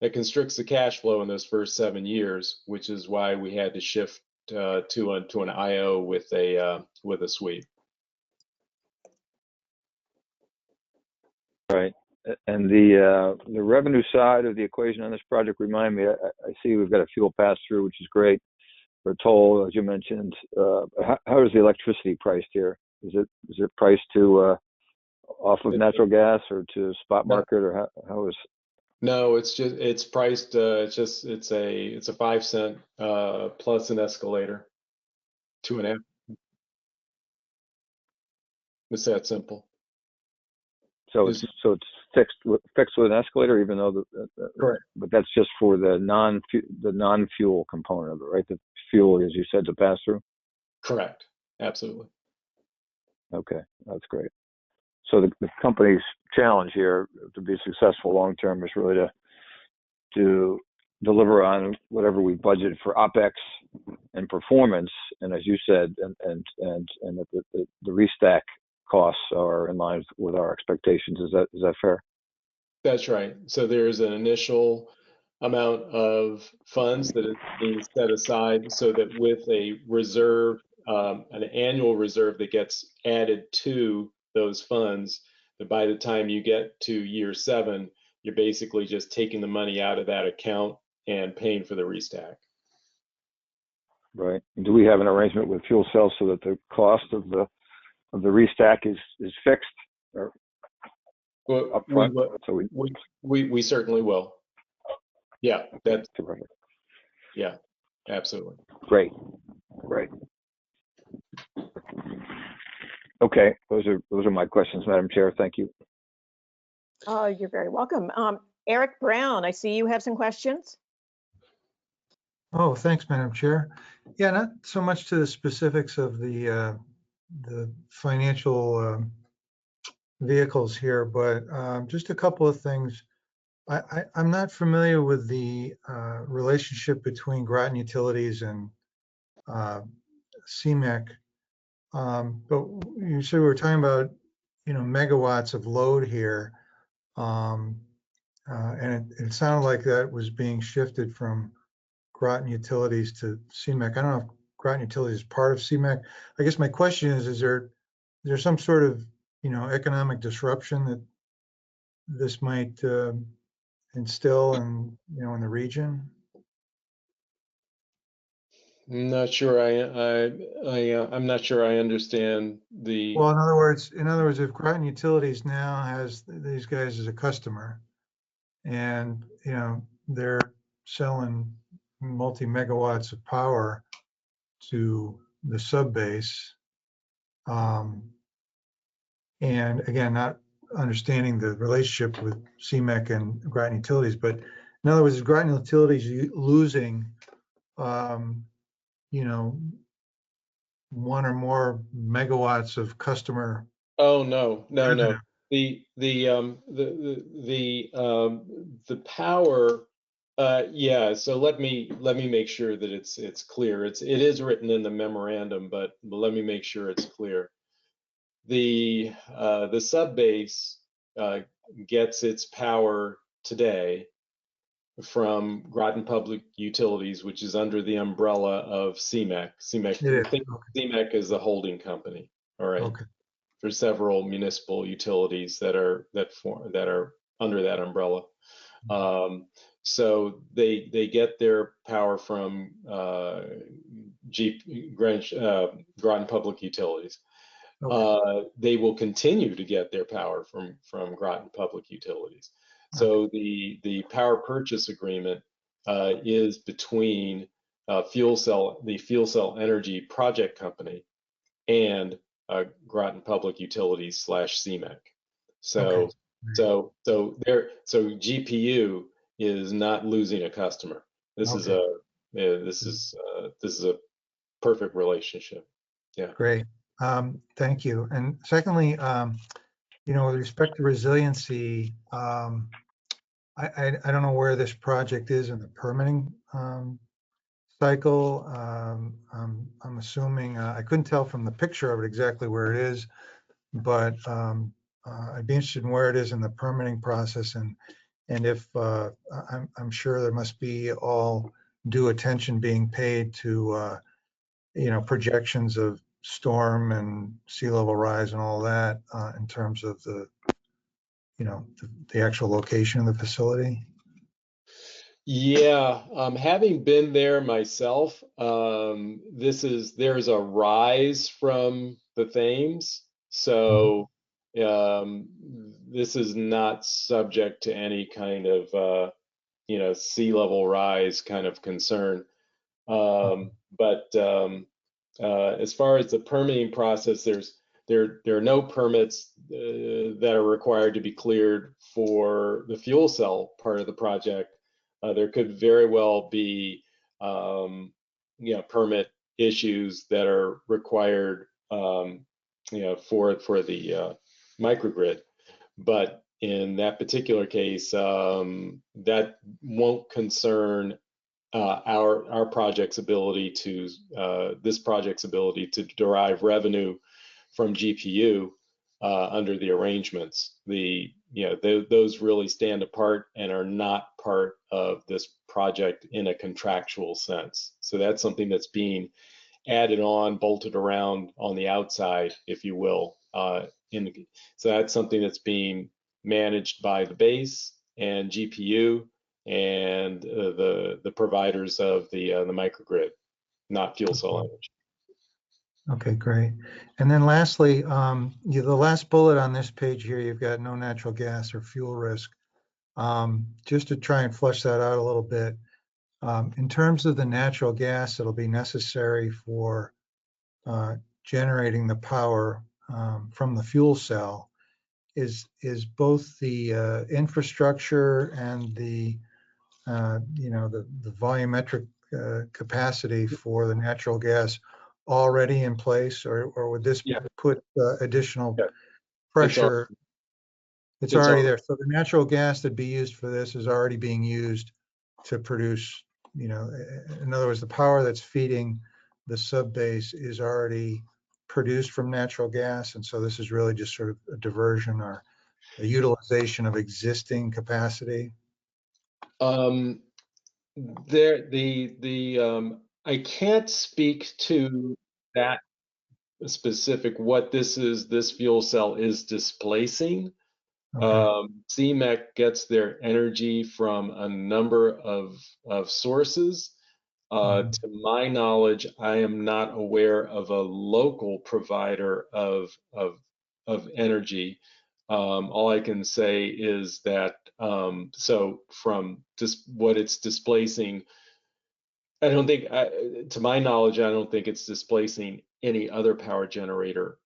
the cash flow in those first 7 years, which is why we had to shift to an IO with a sweep. Right. And the revenue side of the equation on this project, remind me, I see we've got a fuel pass-through, which is great, for toll, as you mentioned. How is the electricity priced here? Is it priced to off of natural gas or to spot market, or how is? No, it's priced. It's a 5 cent plus an escalator, 2.5. It's that simple. So it's fixed with an escalator, even though correct. But that's just for the non-fuel component of it, right? The fuel, as you said, to pass through. Correct. Absolutely. Okay, that's great. So the company's challenge here to be successful long term is really to deliver on whatever we budget for OpEx and performance, and as you said, and that the restack costs are in line with our expectations. Is that fair? That's right. So there's an initial amount of funds that is being set aside so that with a reserve, an annual reserve that gets added to those funds, that by the time you get to year 7, you're basically just taking the money out of that account and paying for the restack. Right. Do we have an arrangement with fuel cells so that the cost of the restack is fixed or upfront? We certainly will. Yeah, that's terrific. Yeah, absolutely. Great. Okay, those are my questions, Madam Chair. Thank you. You're very welcome. Eric Brown, I see you have some questions. Oh, thanks, Madam Chair. Yeah, not so much to the specifics of the financial vehicles here, but just a couple of things. I'm not familiar with the relationship between Groton Utilities and CMEC, but you said we were talking about, megawatts of load here, and it sounded like that was being shifted from Groton Utilities to CMEC. I don't know if Groton Utilities is part of CMEC. I guess my question is there some sort of, economic disruption that this might instill in the region? I'm not sure I'm not sure I understand the. Well, in other words, if Groton Utilities now has these guys as a customer, and they're selling multi-megawatts of power to the sub base, and again, not understanding the relationship with CMEC and Groton Utilities, but in other words, is Groton Utilities losing, you know, 1 or more megawatts of customer? Oh, no. revenue? The power, yeah, so let me make sure that it's clear. It is written in the memorandum, but let me make sure it's clear. The subbase gets its power today from Groton Public Utilities, which is under the umbrella of CMEC. It is. Think CMEC is the holding company. All right. Okay. There's several municipal utilities that are under that umbrella. So they get their power from Groton Public Utilities. Okay. They will continue to get their power from Groton Public Utilities. So the power purchase agreement is between the Fuel Cell Energy Project Company and Groton Public Utilities / CMEC. So GPU is not losing a customer. This is a perfect relationship. Yeah. Great. Thank you. And secondly, with respect to resiliency, I don't know where this project is in the permitting cycle. I'm assuming, I couldn't tell from the picture of it exactly where it is, but I'd be interested in where it is in the permitting process, and if I'm sure there must be all due attention being paid to projections of storm and sea level rise and all that in terms of the actual location of the facility. Yeah, having been there myself, there's a rise from the Thames, so this is not subject to any kind of sea level rise kind of concern. But as far as the permitting process, there are no permits that are required to be cleared for the fuel cell part of the project. There could very well be permit issues that are required for the microgrid, but in that particular case, that won't concern our project's ability to this project's ability to derive revenue from GPU under the arrangements. Those really stand apart and are not part of this project in a contractual sense. So that's something that's being added on, bolted around on the outside, if you will. So that's something that's being managed by the base and GPU and the providers of the microgrid, not fuel cell energy. Okay, great. And then lastly, the last bullet on this page here, you've got no natural gas or fuel risk. Just to try and flesh that out a little bit, in terms of the natural gas that'll be necessary for generating the power from the fuel cell, is both the infrastructure and the volumetric capacity for the natural gas already in place, or would this put additional pressure It's already there. So the natural gas that'd be used for this is already being used to produce, in other words, the power that's feeding the sub base is already produced from natural gas. And so this is really just sort of a diversion or a utilization of existing capacity. I can't speak to that specific what this is. This fuel cell is displacing. Okay. CMEC gets their energy from a number of sources. To my knowledge, I am not aware of a local provider of energy. All I can say is that so from just what it's displacing, I don't think, to my knowledge, I don't think it's displacing any other power generator,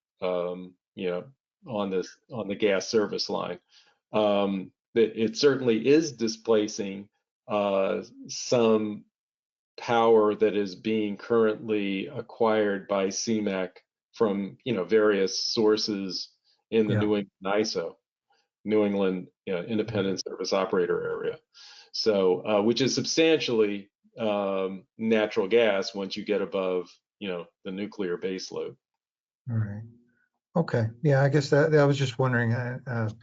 on the gas service line. It certainly is displacing some power that is being currently acquired by CMEC from various sources in the New England ISO, New England Independent Service Operator area. So, which is substantially natural gas once you get above, the nuclear base load. All right. Okay. Yeah, I guess that I was just wondering, if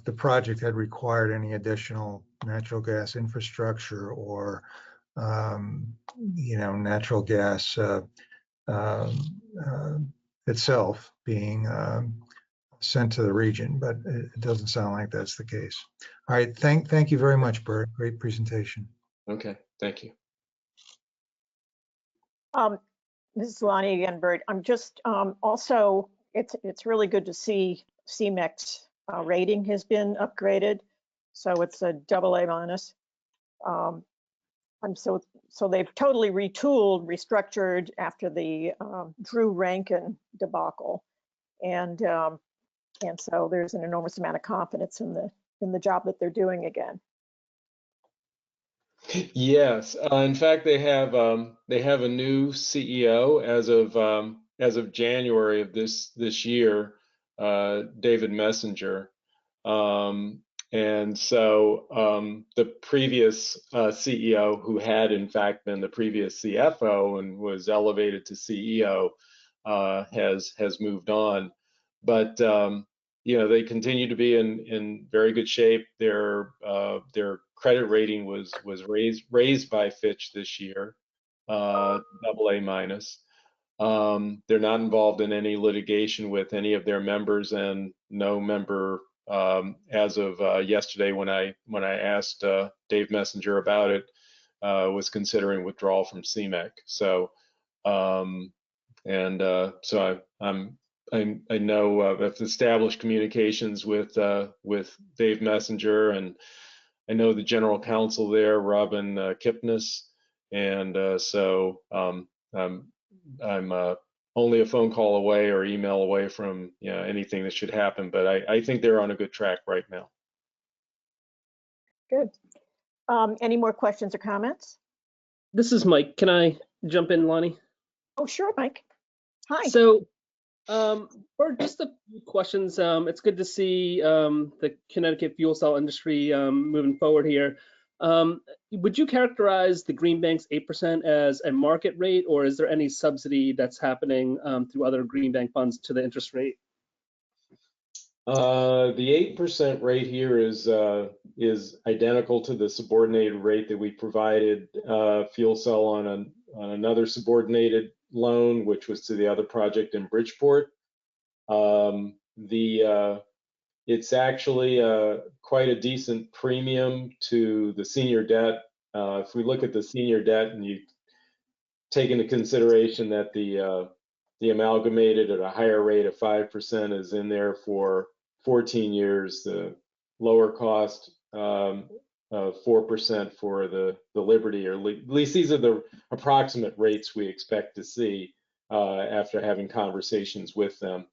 the project had required any additional natural gas infrastructure or, natural gas itself being sent to the region, but it doesn't sound like that's the case. All right. Thank you very much, Bert. Great presentation. Okay. Thank you. This is Lonnie again, Bert. I'm just also, it's really good to see CMEC's rating has been upgraded. So it's a AA minus. So they've totally retooled, restructured after the Drew Rankin debacle. And so there's an enormous amount of confidence in the job that they're doing again. Yes, in fact, they have a new CEO as of January of this year, David Messenger, and so the previous CEO, who had in fact been the previous CFO and was elevated to CEO, has moved on, but they continue to be in very good shape. Their credit rating was raised by Fitch this year, AA minus. They're not involved in any litigation with any of their members, and no member, as of yesterday when I asked Dave Messenger about it, was considering withdrawal from CMEC. So I know I've established communications with Dave Messenger, and I know the general counsel there, Robin Kipnis, and so I'm only a phone call away or email away from anything that should happen. But I think they're on a good track right now. Good. Any more questions or comments? This is Mike. Can I jump in, Lonnie? Oh, sure, Mike. Hi. So, for just a few questions, it's good to see the Connecticut fuel cell industry moving forward here. Would you characterize the Green Bank's 8% as a market rate, or is there any subsidy that's happening through other Green Bank funds to the interest rate? The 8% rate here is identical to the subordinated rate that we provided fuel cell on another subordinated loan, which was to the other project in Bridgeport. It's actually quite a decent premium to the senior debt. If we look at the senior debt and you take into consideration that the amalgamated at a higher rate of 5% is in there for 14 years, the lower cost of 4% for the Liberty, or at least these are the approximate rates we expect to see after having conversations with them.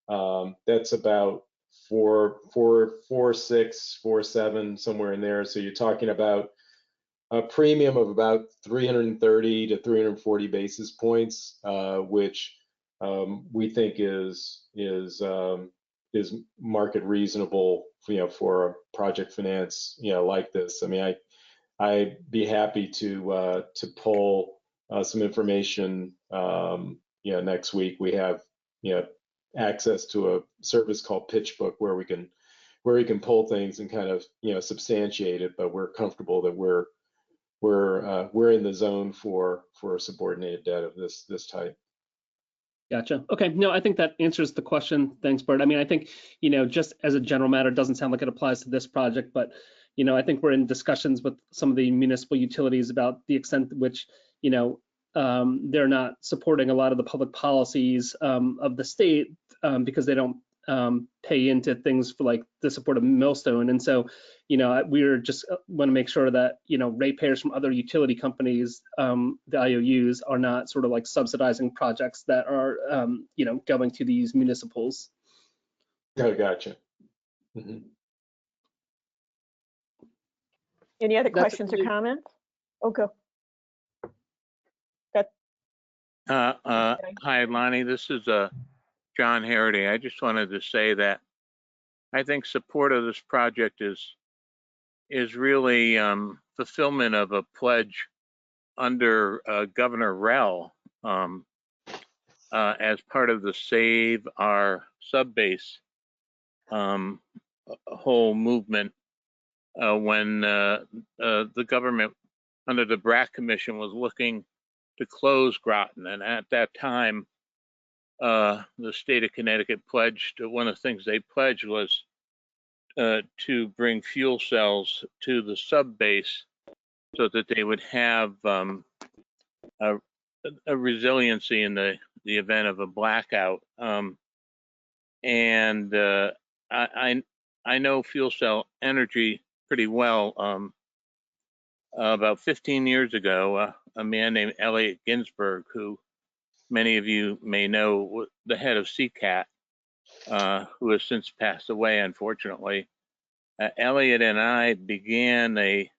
That's about 4.6, 4.7, somewhere in there. So you're talking about a premium of about 330 to 340 basis points, which we think is is market reasonable, for a project finance, like this. I mean, I'd be happy to pull some information, next week. We have, access to a service called PitchBook where we can pull things and kind of, substantiate it, but we're comfortable that we're in the zone for subordinated debt of this type. Gotcha. Okay. No, I think that answers the question. Thanks, Bert. I mean, I think, just as a general matter, it doesn't sound like it applies to this project, but, I think we're in discussions with some of the municipal utilities about the extent to which, they're not supporting a lot of the public policies of the state because they don't pay into things for like the support of Millstone. And so, we're just want to make sure that, ratepayers from other utility companies, the IOUs, are not sort of like subsidizing projects that are, going to these municipals. Oh, gotcha. Mm-hmm. Any other questions or comments? Oh, go. Hi, Lonnie. This is John Harity. I just wanted to say that I think support of this project is really fulfillment of a pledge under Governor Rell as part of the Save Our Subbase whole movement when the government under the BRAC Commission was looking to close Groton. And at that time, the state of Connecticut pledged, one of the things they pledged was to bring fuel cells to the subbase so that they would have a resiliency in the event of a blackout. And I know fuel cell energy pretty well. About 15 years ago, a man named Elliot Ginsberg, who many of you may know, the head of CCAT, who has since passed away, unfortunately. Elliot and I began a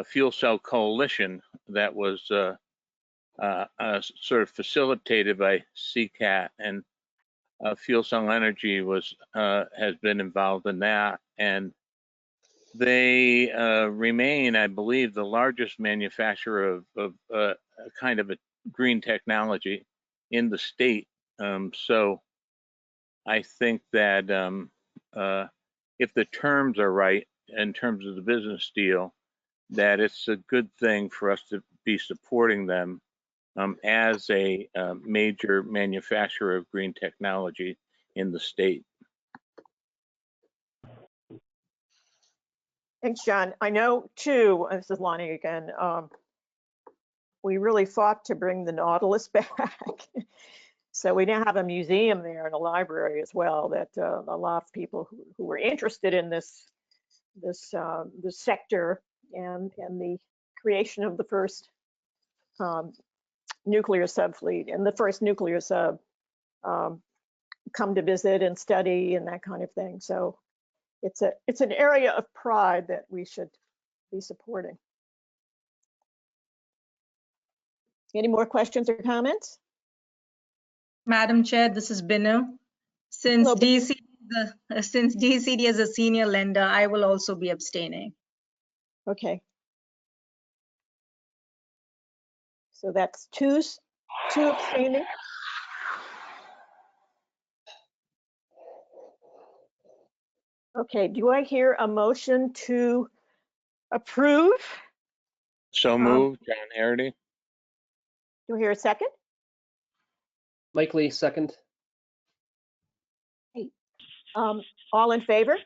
fuel cell coalition that was sort of facilitated by CCAT, and Fuel Cell Energy has been involved in that, and they remain, I believe, the largest manufacturer of a kind of a green technology in the state. So I think that if the terms are right in terms of the business deal, that it's a good thing for us to be supporting them as a major manufacturer of green technology in the state. Thanks, John. I know too, this is Lonnie again, we really fought to bring the Nautilus back. So we now have a museum there and a library as well that a lot of people who were interested in this sector and the creation of the first nuclear subfleet and the first nuclear sub come to visit and study and that kind of thing. So it's an area of pride that we should be supporting. Any more questions or comments? Madam Chair, this is Binu. Since DCD is a senior lender, I will also be abstaining. Okay. So that's two abstaining. Okay, do I hear a motion to approve? So moved, John Harity. Do I hear a second? Mike Lee, second. Hey, all in favor?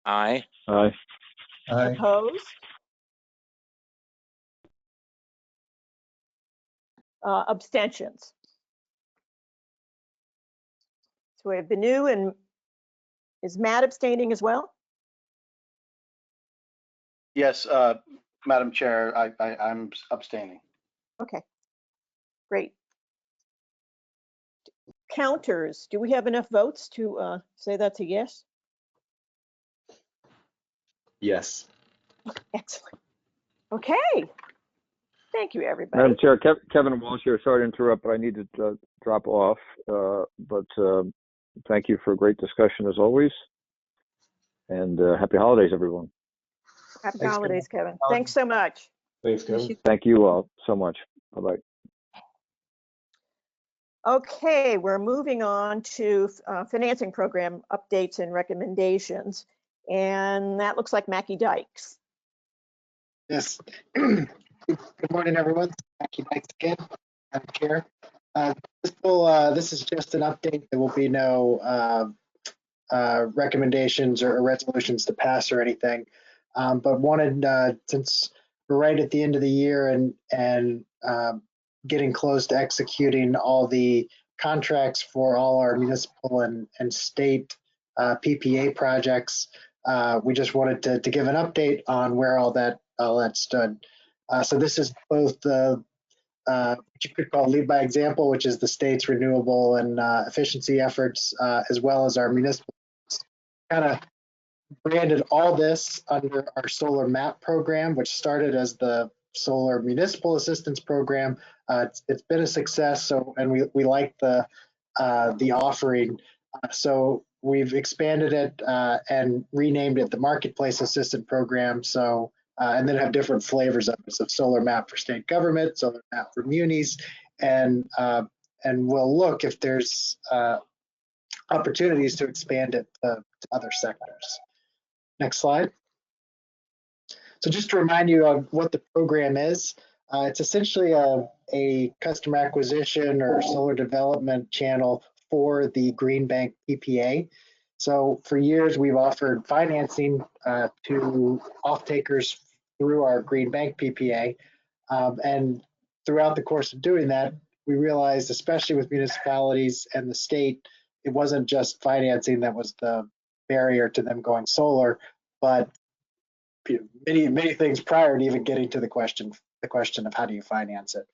Aye. Aye. Aye. Opposed? Abstentions? So we have Binu, and is Matt abstaining as well? Yes, Madam Chair, I'm abstaining. Okay, great. Counters, do we have enough votes to say that's a yes? Yes. Excellent. Okay. Thank you, everybody. Madam Chair, Kevin Walsh here. Sorry to interrupt, but I need to drop off. But thank you for a great discussion as always. And happy holidays, everyone. Happy Thanks, holidays, Kevin. Thanks so much. Thanks, Kevin. Thank you all so much. Bye-bye. Okay, we're moving on to financing program updates and recommendations. And that looks like Mackie Dykes. Yes. Good morning, everyone. Mackie Dykes again. I'm Chair. This is just an update. There will be no recommendations or resolutions to pass or anything. But wanted, since we're right at the end of the year and getting close to executing all the contracts for all our municipal and state PPA projects, we just wanted to give an update on where all that stood. So this is both the what you could call lead by example, which is the state's renewable and efficiency efforts, as well as our municipal. Kind of branded all this under our solar map program, which started as the solar municipal assistance program. It's been a success, so and we like the offering. So we've expanded it and renamed it the Marketplace Assistant Program. So and then have different flavors of it. So solar map for state government, solar map for munis, and we'll look if there's opportunities to expand it to other sectors. Next slide. So just to remind you of what the program is, it's essentially a customer acquisition or solar development channel for the Green Bank PPA. So for years, we've offered financing to off-takers through our Green Bank PPA. And throughout the course of doing that, we realized, especially with municipalities and the state, it wasn't just financing that was the barrier to them going solar, but many things prior to even getting to the question of how do you finance it.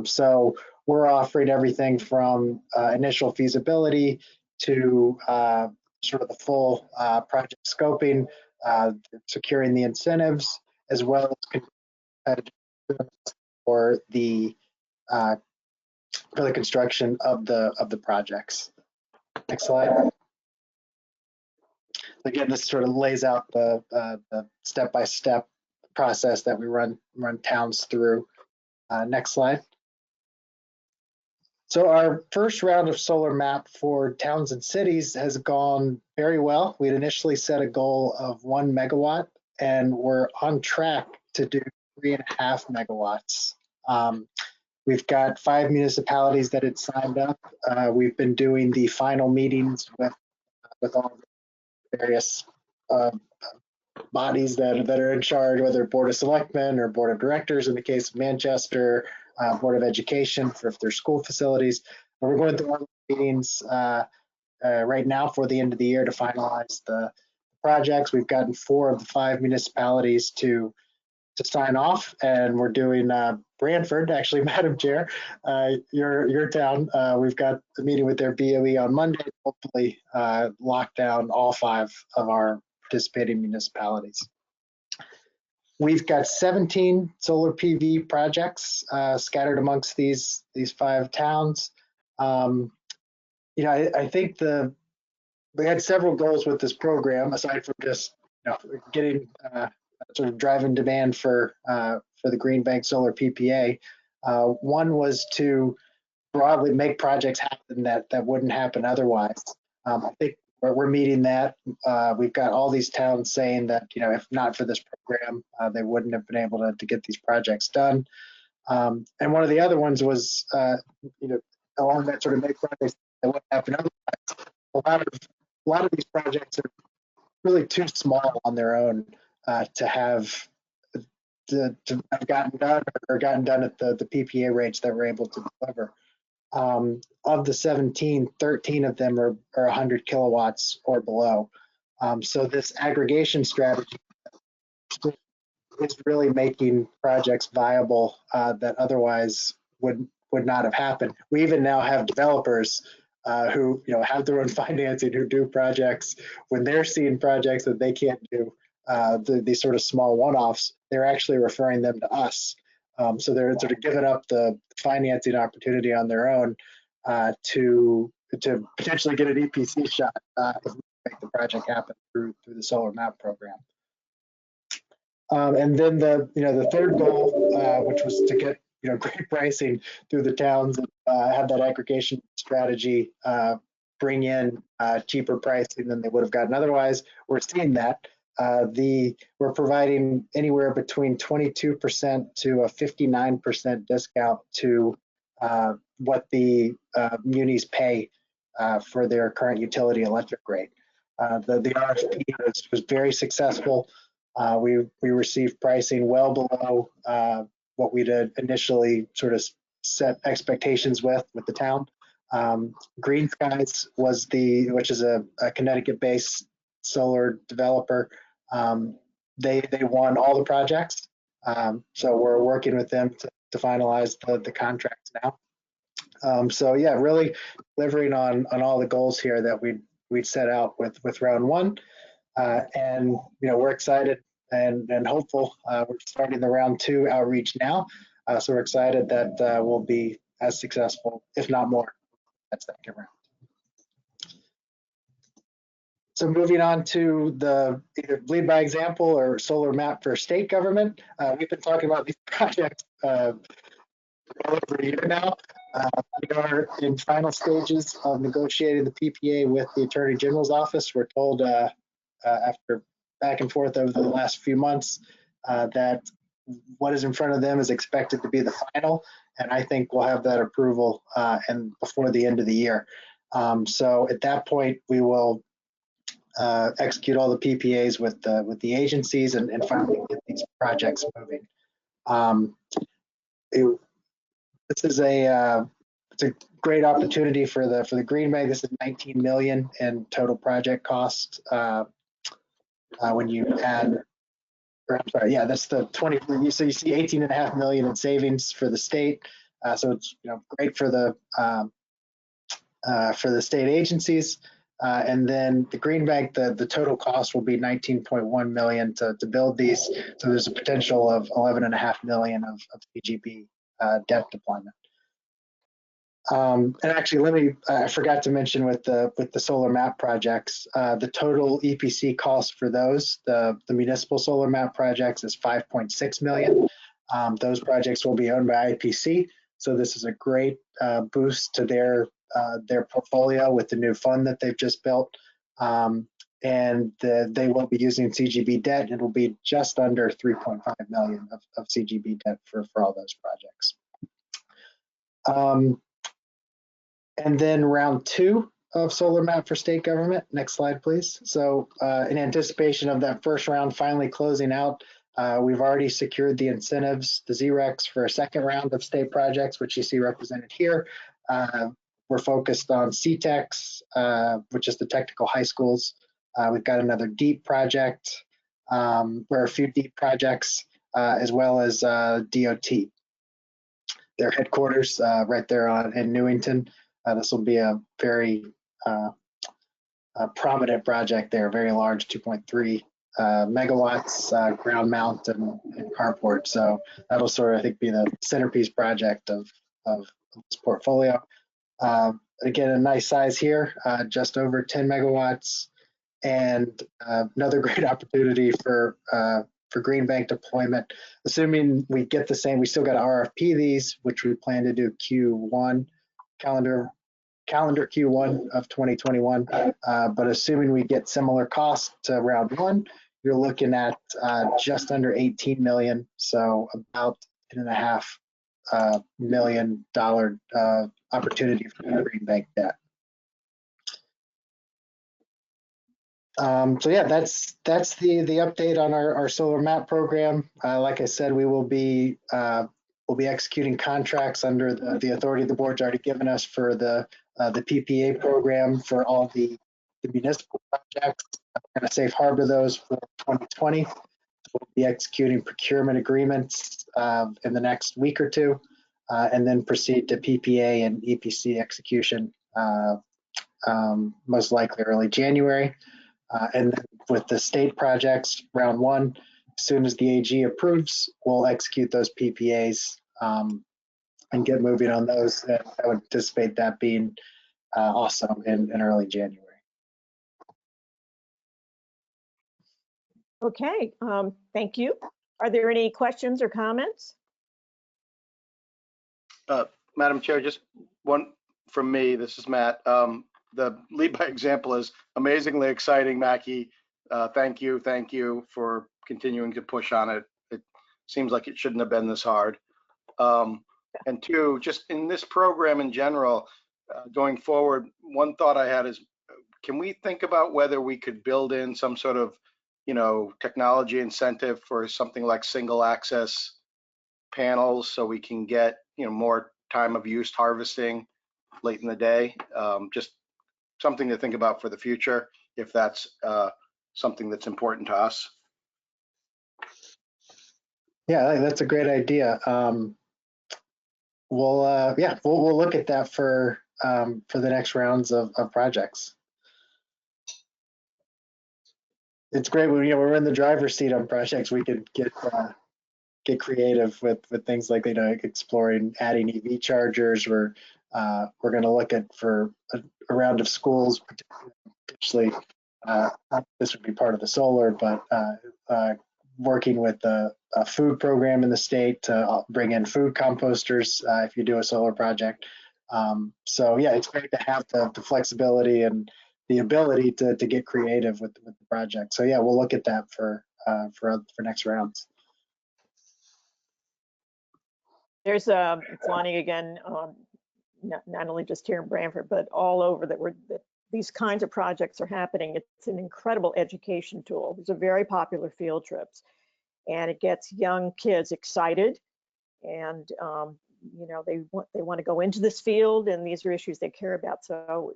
So we're offering everything from initial feasibility to sort of the full project scoping, securing the incentives, as well as for the construction of the projects. Next slide. Again, this sort of lays out the step-by-step process that we run towns through. Next slide. So our first round of solar map for towns and cities has gone very well. We'd initially set a goal of 1 megawatt, and we're on track to do 3.5 megawatts. We've got 5 municipalities that had signed up. We've been doing the final meetings with all the various bodies that are in charge, whether Board of Selectmen or Board of Directors in the case of Manchester, Board of Education for if there's school facilities. But we're going through all the meetings right now for the end of the year to finalize the projects. We've gotten 4 of the 5 municipalities to sign off, and we're doing Brantford, actually, Madam Chair, your town. We've got a meeting with their BOE on Monday, hopefully lock down all 5 of our participating municipalities. We've got 17 solar PV projects scattered amongst these 5 towns. I think we had several goals with this program aside from just getting sort of driving demand for the Green Bank Solar PPA. One was to broadly make projects happen that wouldn't happen otherwise. I think we're meeting that. We've got all these towns saying that if not for this program, they wouldn't have been able to get these projects done. And one of the other ones was along that sort of make projects that wouldn't happen otherwise. A lot of these projects are really too small on their own to have gotten done or gotten done at the PPA rates that we're able to deliver. Of the 17, 13 of them are 100 kilowatts or below. So this aggregation strategy is really making projects viable that otherwise would not have happened. We even now have developers who have their own financing, who do projects. When they're seeing projects that they can't do, these sort of small one-offs, they're actually referring them to us. So they're sort of giving up the financing opportunity on their own to to potentially get an EPC shot if we make the project happen through the solar map program. And then the third goal, which was to get great pricing through the towns, have that aggregation strategy, bring in cheaper pricing than they would have gotten otherwise. We're seeing that. We're providing anywhere between 22% to a 59% discount to what the munis pay for their current utility electric rate. The RFP was very successful. We received pricing well below what we'd initially sort of set expectations with the town. Green Skies which is a Connecticut-based solar developer. They won all the projects. So we're working with them to finalize the contracts now. So yeah, really delivering on all the goals here that we'd set out with round one. And we're excited and hopeful. We're starting the round two outreach now. So we're excited that we'll be as successful, if not more, that second round. So moving on to the either lead by example or solar map for state government. We've been talking about these projects well over a year now. We are in final stages of negotiating the PPA with the Attorney General's office. We're told after back and forth over the last few months that what is in front of them is expected to be the final, and I think we'll have that approval and before the end of the year. So at that point, we will execute all the PPAs with the agencies and finally get these projects moving. This is it's a great opportunity for the Green Bank. This is 19 million in total project cost. When you add, or I'm sorry, yeah, that's the 20. So you see 18.5 million in savings for the state. So it's great for the state agencies. And then the Green Bank, the total cost will be 19.1 million to build these. So there's a potential of 11.5 million of CGB debt deployment. And actually, I forgot to mention with the solar map projects, the total EPC cost for those, the municipal solar map projects is 5.6 million. Those projects will be owned by IPC. So this is a great boost to their portfolio with the new fund that they've just built. And they will be using CGB debt. It will be just under 3.5 million of CGB debt for all those projects. And then round two of solar map for state government. Next slide, please. So in anticipation of that first round finally closing out, we've already secured the incentives, the ZRECs, for a second round of state projects, which you see represented here. We're focused on CTEX, which is the technical high schools. We've got another DEEP project, or a few DEEP projects, as well as DOT. Their headquarters right there in Newington. This will be a very prominent project there, very large, 2.3 megawatts, ground mount and carport. So that'll sort of, I think, be the centerpiece project of this portfolio. Again, a nice size here, just over 10 megawatts, and another great opportunity for Green Bank deployment. Assuming we get the same, we still got to RFP these, which we plan to do Q1, calendar Q1 of 2021. But assuming we get similar costs to round one, you're looking at just under 18 million, so about $10.5 million opportunity for Green Bank debt. So yeah, that's the update on our solar map program. Like I said, we'll be executing contracts under the authority the board's already given us for the PPA program for all the municipal projects. We're going to safe harbor those for 2020. We'll be executing procurement agreements in the next week or two, and then proceed to PPA and EPC execution most likely early January. And then with the state projects, round one, as soon as the AG approves, we'll execute those PPAs and get moving on those. I would anticipate that being also in early January. Okay, thank you. Are there any questions or comments? Madam Chair, just one from me. This is Matt. The lead by example is amazingly exciting, Mackie. Thank you for continuing to push on it. It seems like it shouldn't have been this hard. And two, just in this program in general, going forward, one thought I had is, can we think about whether we could build in some sort of, technology incentive for something like single access panels so we can get, more time of use harvesting late in the day? Just something to think about for the future, if that's something that's important to us. Yeah, that's a great idea. We'll look at that for the next rounds of projects. It's great when we're in the driver's seat on projects. We could get creative with things like exploring adding EV chargers. We're going to look at for a round of schools, potentially. This would be part of the solar, but working with a food program in the state to bring in food composters if you do a solar project. So yeah, it's great to have the flexibility and the ability to get creative with the project. So yeah, we'll look at that for next rounds. There's Lonnie again, not only just here in Branford, but all over that these kinds of projects are happening. It's an incredible education tool. These are very popular field trips, and it gets young kids excited, and they want to go into this field, and these are issues they care about. So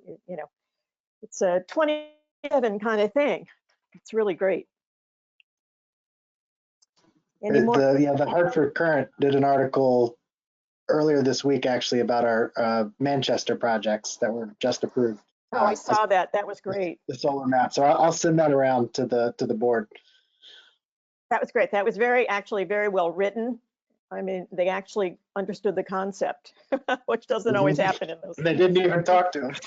it's a 27 kind of thing. It's really great. The Hartford Current did an article earlier this week actually about our Manchester projects that were just approved. Oh, I saw that. That was great. The solar map. So I'll send that around to the board. That was great. That was actually very well written. I mean, they actually understood the concept, which doesn't always happen in those. They didn't even talk to us.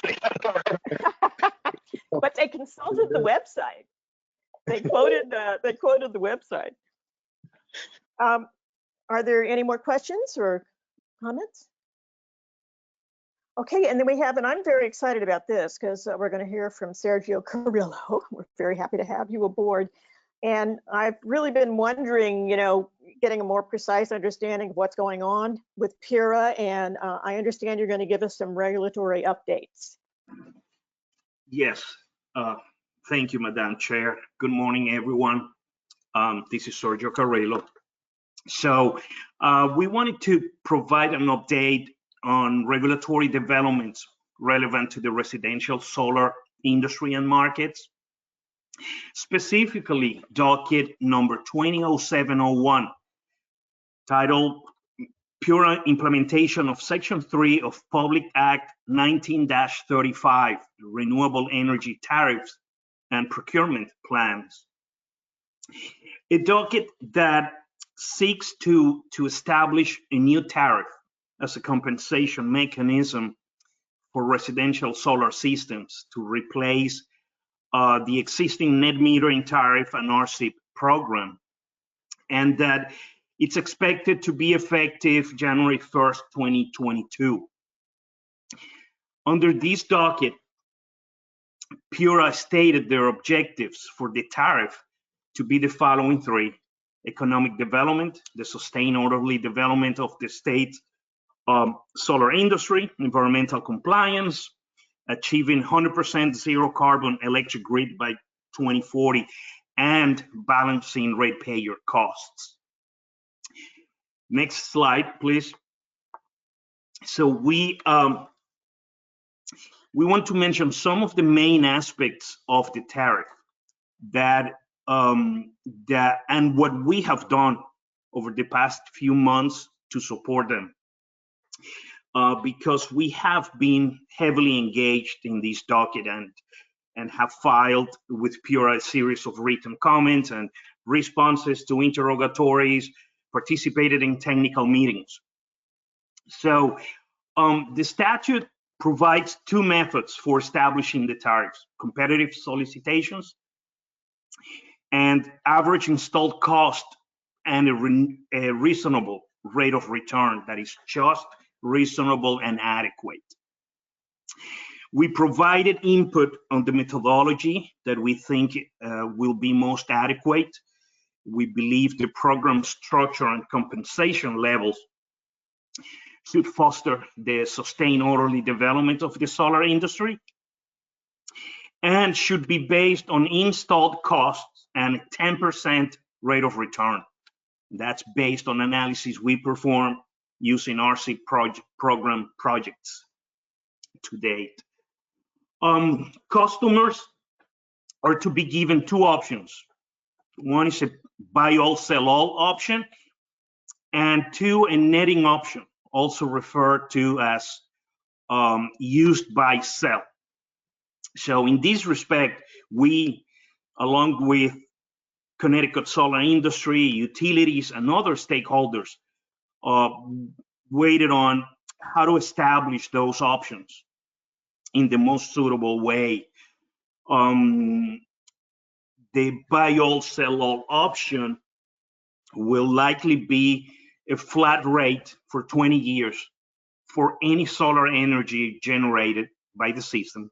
But they consulted the website. They quoted the website. Are there any more questions or comments? Okay, and then we have, and I'm very excited about this because we're going to hear from Sergio Carrillo. We're very happy to have you aboard. And I've really been wondering, getting a more precise understanding of what's going on with PURA, and I understand you're going to give us some regulatory updates. Yes, thank you, Madam Chair. Good morning, everyone. This is Sergio Carrillo. So we wanted to provide an update on regulatory developments relevant to the residential solar industry and markets. Specifically, docket number 200701, titled PURA Implementation of Section 3 of Public Act 19-35, Renewable Energy Tariffs and Procurement Plans. A docket that seeks to establish a new tariff as a compensation mechanism for residential solar systems to replace the existing net metering tariff and RCIP program, and that it's expected to be effective January 1st, 2022. Under this docket, PURA stated their objectives for the tariff to be the following three: economic development, the sustained orderly development of the state's solar industry, environmental compliance, achieving 100% zero carbon electric grid by 2040, and balancing ratepayer costs. Next slide, please. So we want to mention some of the main aspects of the tariff and what we have done over the past few months to support them. Because we have been heavily engaged in this docket and have filed with PURA a series of written comments and responses to interrogatories, participated in technical meetings. So the statute provides two methods for establishing the tariffs: competitive solicitations and average installed cost, and a reasonable rate of return that is just, reasonable, and adequate. We provided input on the methodology that we think will be most adequate. We believe the program structure and compensation levels should foster the sustained orderly development of the solar industry and should be based on installed costs and a 10% rate of return. That's based on analysis we perform using RC program projects to date. Customers are to be given two options. One is a buy all, sell all option, and two, a netting option, also referred to as used by sell. So in this respect, we, along with Connecticut solar industry, utilities, and other stakeholders, waited on how to establish those options in the most suitable way. The buy all, sell all option will likely be a flat rate for 20 years for any solar energy generated by the system,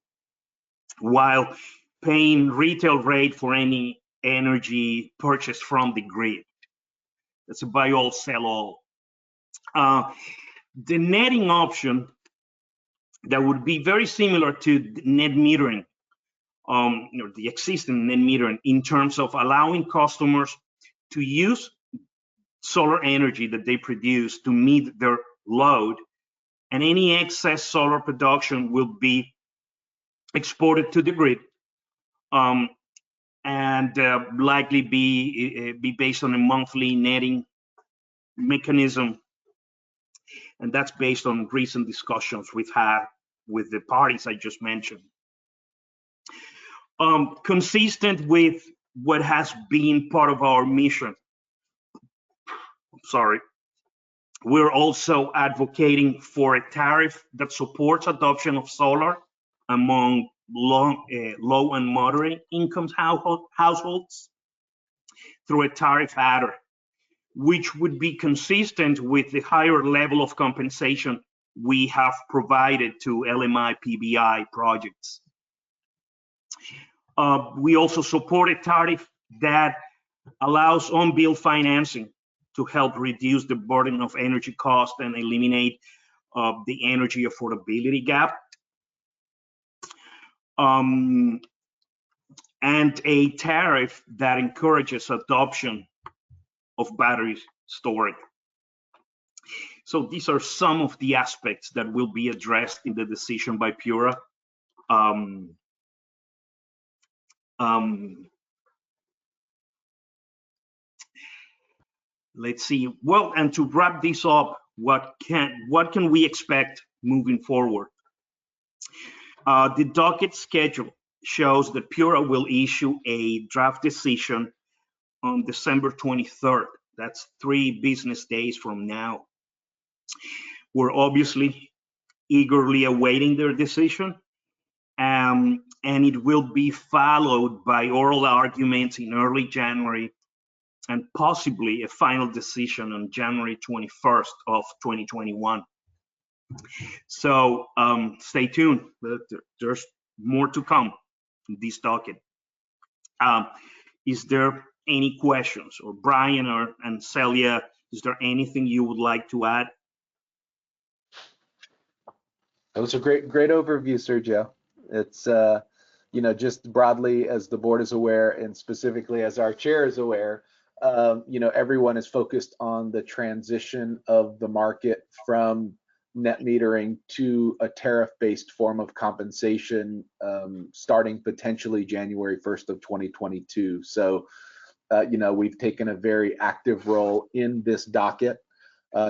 while paying retail rate for any energy purchased from the grid. That's a buy all, sell all. The netting option that would be very similar to net metering, the existing net metering, in terms of allowing customers to use solar energy that they produce to meet their load, and any excess solar production will be exported to the grid, and likely be based on a monthly netting mechanism. And that's based on recent discussions we've had with the parties I just mentioned. Consistent with what has been part of our mission, we're also advocating for a tariff that supports adoption of solar among low and moderate income households through a tariff adder, which would be consistent with the higher level of compensation we have provided to LMI PBI projects. We also support a tariff that allows on-bill financing to help reduce the burden of energy cost and eliminate the energy affordability gap. And a tariff that encourages adoption of battery storage. So these are some of the aspects that will be addressed in the decision by PURA. Let's see. Well, and to wrap this up, what can we expect moving forward? The docket schedule shows that PURA will issue a draft decision on December 23rd. That's 3 business days from now. We're obviously eagerly awaiting their decision, and it will be followed by oral arguments in early January and possibly a final decision on January 21st of 2021. So stay tuned. There's more to come in this docket. Is there any questions? Or Brian and Celia, is there anything you would like to add? That was a great overview, Sergio. It's just broadly, as the board is aware, and specifically as our chair is aware, everyone is focused on the transition of the market from net metering to a tariff-based form of compensation, starting potentially January 1st of 2022. So, we've taken a very active role in this docket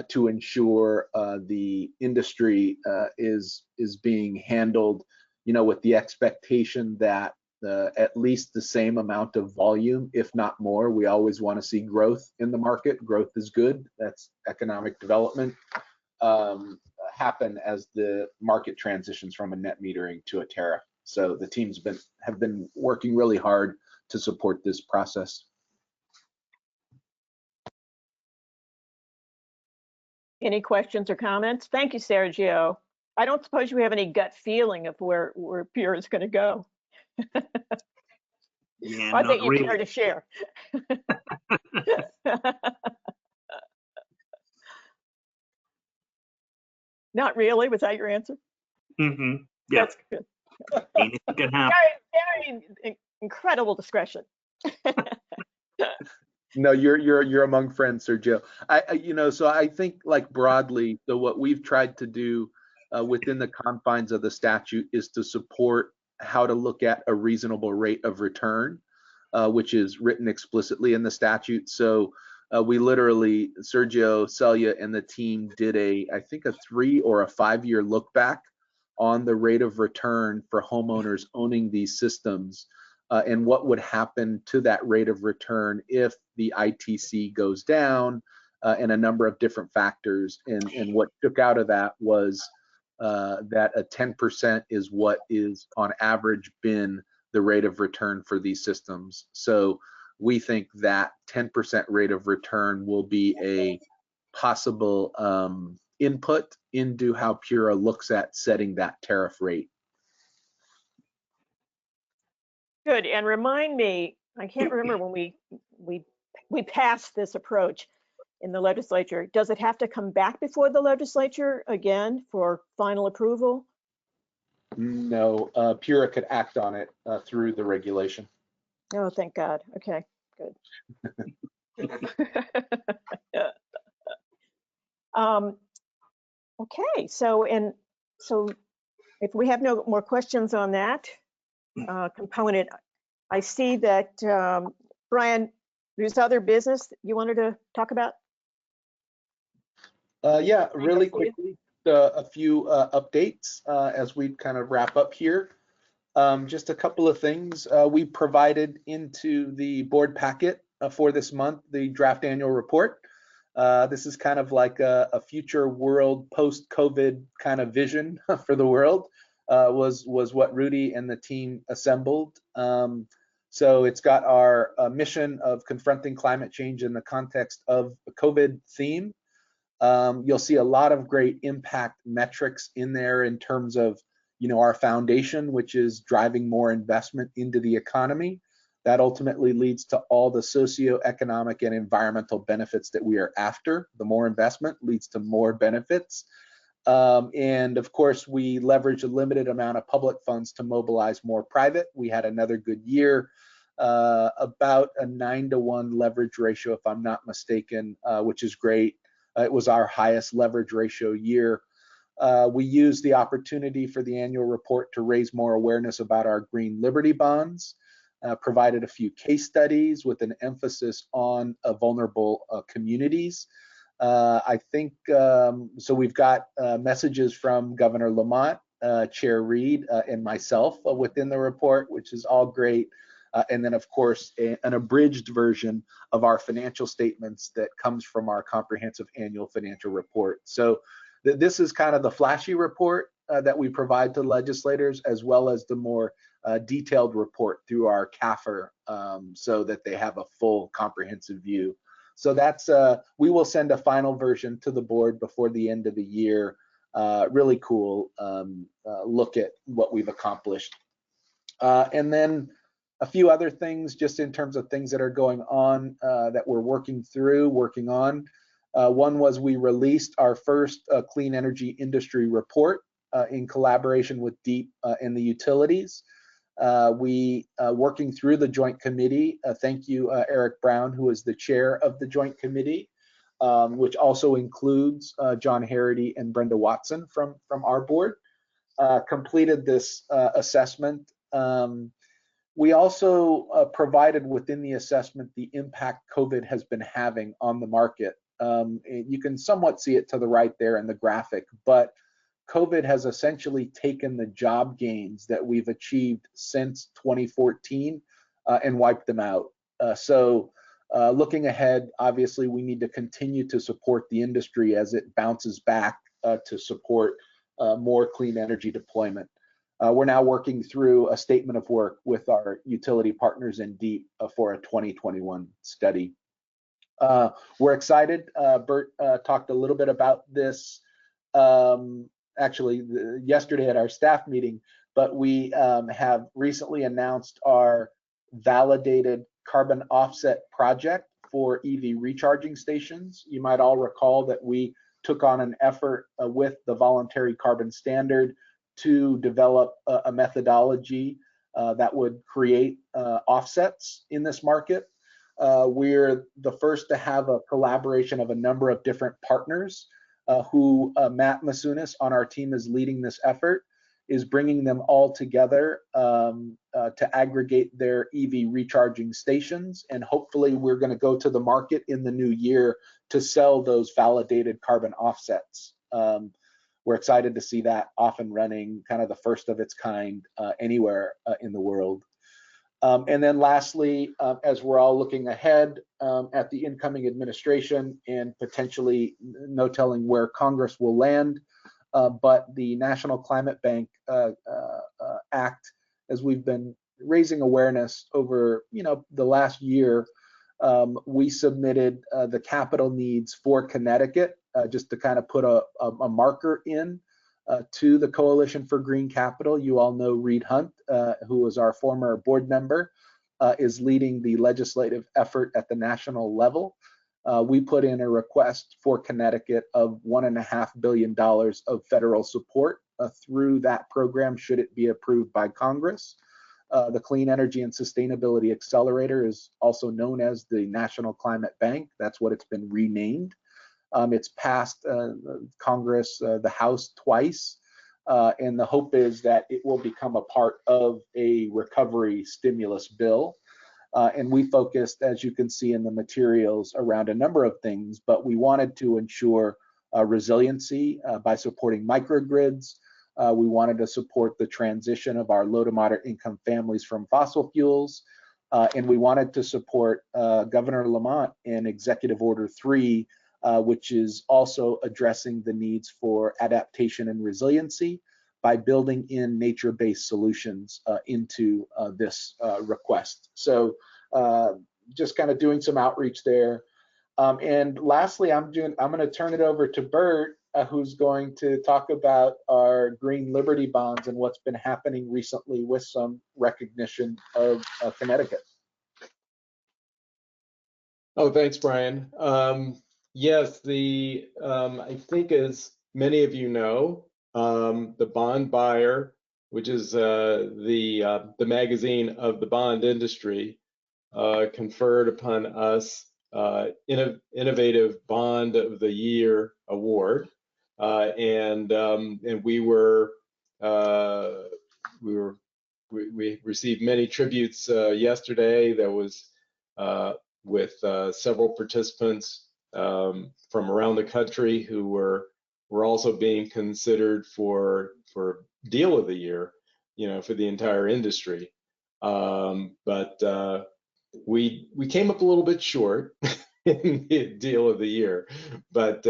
to ensure the industry is being handled, with the expectation that at least the same amount of volume, if not more. We always want to see growth in the market. Growth is good. That's economic development. happen as the market transitions from a net metering to a tariff. So the teams have been working really hard to support this process. Any questions or comments? Thank you, Sergio. I don't suppose you have any gut feeling of where Pure is going to go. Yeah, I not think you really. care to share. Not really. Was that your answer? Mm-hmm. Yeah. That's good. Anything can happen. Very incredible discretion. No, you're among friends, Sergio. So I think like broadly, so what we've tried to do within the confines of the statute is to support how to look at a reasonable rate of return, which is written explicitly in the statute. So we literally, Sergio, Celia, and the team did I think a 3 or a 5 year look back on the rate of return for homeowners owning these systems. And what would happen to that rate of return if the ITC goes down, and a number of different factors. And what took out of that was that a 10% is what is on average been the rate of return for these systems. So we think that 10% rate of return will be a possible input into how Pura looks at setting that tariff rate. Good. And remind me, I can't remember when we passed this approach in the legislature. Does it have to come back before the legislature again for final approval? No, Pura could act on it through the regulation. Oh, thank God. Okay, good. Okay, so if we have no more questions on that component, I see that Brian, there's other business you wanted to talk about? Yeah, really quickly, a few updates as we kind of wrap up here. Just a couple of things. We provided into the board packet for this month the draft annual report. This is kind of like a future world post-COVID kind of vision for the world, was what Rudy and the team assembled. So it's got our mission of confronting climate change in the context of the COVID theme. You'll see a lot of great impact metrics in there in terms of, our foundation, which is driving more investment into the economy. That ultimately leads to all the socioeconomic and environmental benefits that we are after. The more investment leads to more benefits. And of course, we leverage a limited amount of public funds to mobilize more private. We had another good year, about a 9-to-1 leverage ratio, if I'm not mistaken, which is great. It was our highest leverage ratio year. We used the opportunity for the annual report to raise more awareness about our green liberty bonds, provided a few case studies with an emphasis on vulnerable communities. I think, so we've got messages from Governor Lamont, Chair Reed, and myself within the report, which is all great. And then, of course, an abridged version of our financial statements that comes from our comprehensive annual financial report. So this is kind of the flashy report that we provide to legislators, as well as the more detailed report through our CAFR, so that they have a full comprehensive view. So that's, we will send a final version to the board before the end of the year. Really cool look at what we've accomplished. And then a few other things just in terms of things that are going on that we're working on. One was we released our first clean energy industry report in collaboration with DEEP and the utilities. We working through the joint committee. Thank you, Eric Brown, who is the chair of the joint committee, which also includes John Harity and Brenda Watson from our board. Completed this assessment. We also provided within the assessment the impact COVID has been having on the market. You can somewhat see it to the right there in the graphic, but COVID has essentially taken the job gains that we've achieved since 2014 and wiped them out. So looking ahead, obviously we need to continue to support the industry as it bounces back to support more clean energy deployment. We're now working through a statement of work with our utility partners in DEEP for a 2021 study. We're excited. Bert talked a little bit about this actually yesterday at our staff meeting, but we have recently announced our validated carbon offset project for EV recharging stations. You might all recall that we took on an effort with the Voluntary Carbon Standard to develop a methodology that would create offsets in this market. We're the first to have a collaboration of a number of different partners who Matt Masunis on our team is leading this effort, is bringing them all together to aggregate their EV recharging stations. And hopefully we're going to go to the market in the new year to sell those validated carbon offsets. We're excited to see that off and running, kind of the first of its kind anywhere in the world. And then lastly, as we're all looking ahead at the incoming administration and potentially no telling where Congress will land, but the National Climate Bank Act, as we've been raising awareness over the last year, we submitted the capital needs for Connecticut just to kind of put a marker in to the Coalition for Green Capital. You all know Reed Hunt, who was our former board member, is leading the legislative effort at the national level. We put in a request for Connecticut of $1.5 billion of federal support through that program, should it be approved by Congress. The Clean Energy and Sustainability Accelerator is also known as the National Climate Bank. That's what it's been renamed. It's passed Congress, the House twice, and the hope is that it will become a part of a recovery stimulus bill. And we focused, as you can see in the materials, around a number of things, but we wanted to ensure resiliency by supporting microgrids. We wanted to support the transition of our low to moderate income families from fossil fuels. And we wanted to support Governor Lamont in Executive Order 3, which is also addressing the needs for adaptation and resiliency by building in nature-based solutions into this request. So just kind of doing some outreach there. And lastly, I'm going to turn it over to Bert, who's going to talk about our Green Liberty bonds and what's been happening recently with some recognition of Connecticut. Oh, thanks, Brian. Yes, I think as many of you know, the Bond Buyer, which is the magazine of the bond industry, conferred upon us Innovative Bond of the Year award, and we received many tributes yesterday. That was with several participants from around the country who were also being considered for Deal of the Year, for the entire industry. But we came up a little bit short in the Deal of the Year, but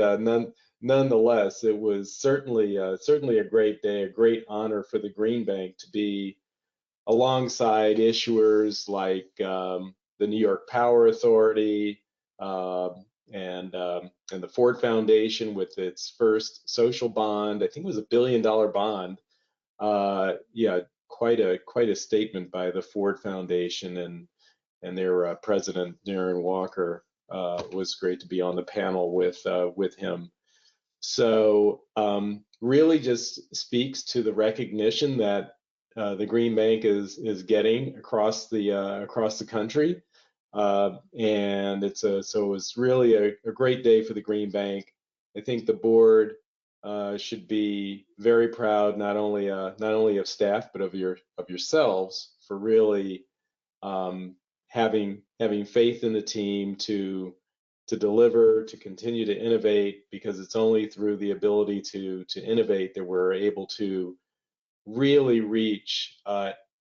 nonetheless, it was certainly a great day, a great honor for the Green Bank to be alongside issuers like the New York Power Authority and the Ford Foundation with its first social bond. I think it was $1 billion bond. Yeah, quite a statement by the Ford Foundation, and their president Darren Walker. Was great to be on the panel with him. So really just speaks to the recognition that the Green Bank is getting across the country, and it was really a great day for the Green Bank. I think the board should be very proud, not only of staff but of yourselves for really having faith in the team to deliver, to continue to innovate, because it's only through the ability to innovate that we're able to really reach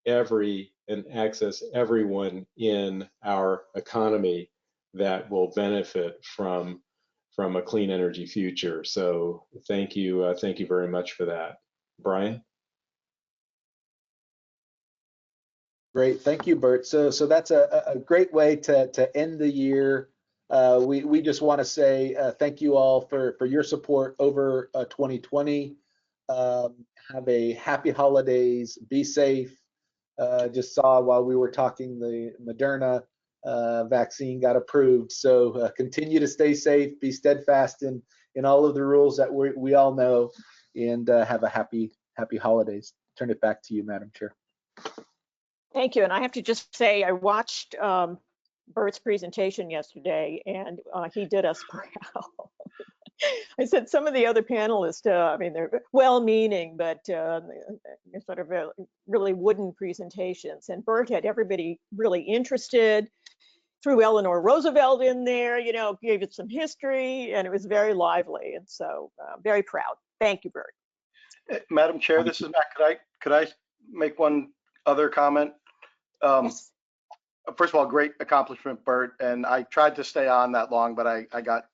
every and access everyone in our economy that will benefit from from a clean energy future. So thank you very much for that. Brian? Great, thank you, Bert. So that's a great way to end the year. We just want to say thank you all for your support over 2020. Have a happy holidays. Be safe. Just saw while we were talking, the Moderna vaccine got approved. So continue to stay safe. Be steadfast in all of the rules that we all know, and have a happy holidays. Turn it back to you, Madam Chair. Thank you. And I have to just say, I watched Bert's presentation yesterday, and he did us proud. I said some of the other panelists, I mean, they're well-meaning, but sort of really wooden presentations. And Bert had everybody really interested, threw Eleanor Roosevelt in there, you know, gave it some history, and it was very lively. And so very proud. Thank you, Bert. Madam Chair, this is Matt. Could I make one other comment? Yes. First of all, great accomplishment, Bert. And I tried to stay on that long, but I got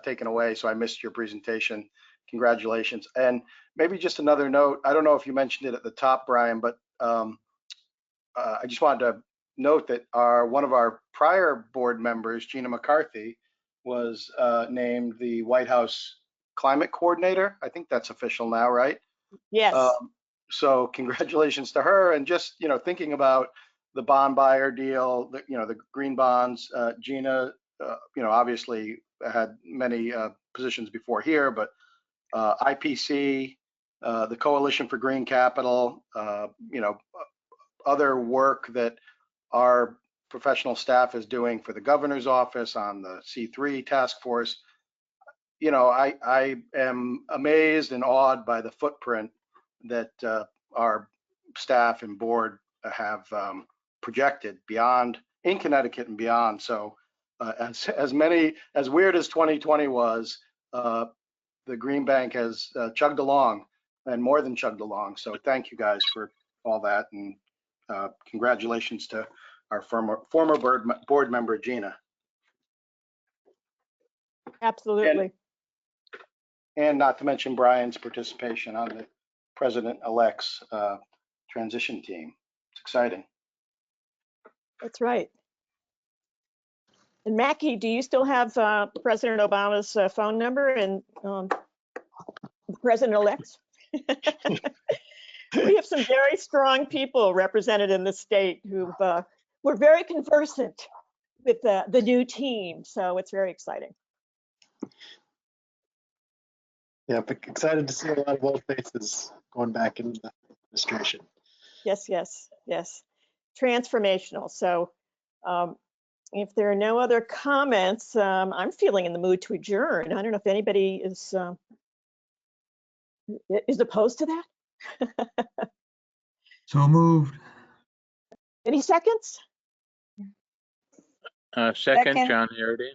taken away, so I missed your presentation. Congratulations. And maybe just another note. I don't know if you mentioned it at the top, Brian, but I just wanted to note that one of our prior board members, Gina McCarthy, was named the White House Climate Coordinator. I think that's official now, right? Yes. So congratulations to her. And just, you know, thinking about the bond buyer deal, the green bonds, Gina, you know, obviously had many positions before here, but IPC, the Coalition for Green Capital, you know, other work that our professional staff is doing for the governor's office on the C3 task force. You know, I am amazed and awed by the footprint that our staff and board have projected beyond in Connecticut and beyond. So as weird as 2020 was, the Green Bank has chugged along, and more than chugged along. So thank you guys for all that, and congratulations to our former board member, Gina. Absolutely. And not to mention Brian's participation on the president-elect's transition team. It's exciting. That's right. And Mackie, do you still have President Obama's phone number and President-elect's? We have some very strong people represented in the state who were very conversant with the new team. So it's very exciting. Yeah, but excited to see a lot of old faces going back into the administration. Yes, yes, yes. Transformational. So if there are no other comments, I'm feeling in the mood to adjourn. I don't know if anybody is opposed to that. So moved. Any seconds? Second, John Harity.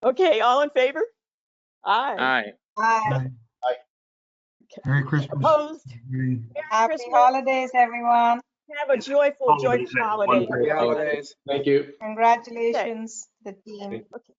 Okay, all in favor? Aye. Aye. Aye. Merry Christmas. Opposed? Happy holidays, everyone. Have a joyful, joyful holiday. Happy holidays. Thank you. Congratulations, the team. Okay.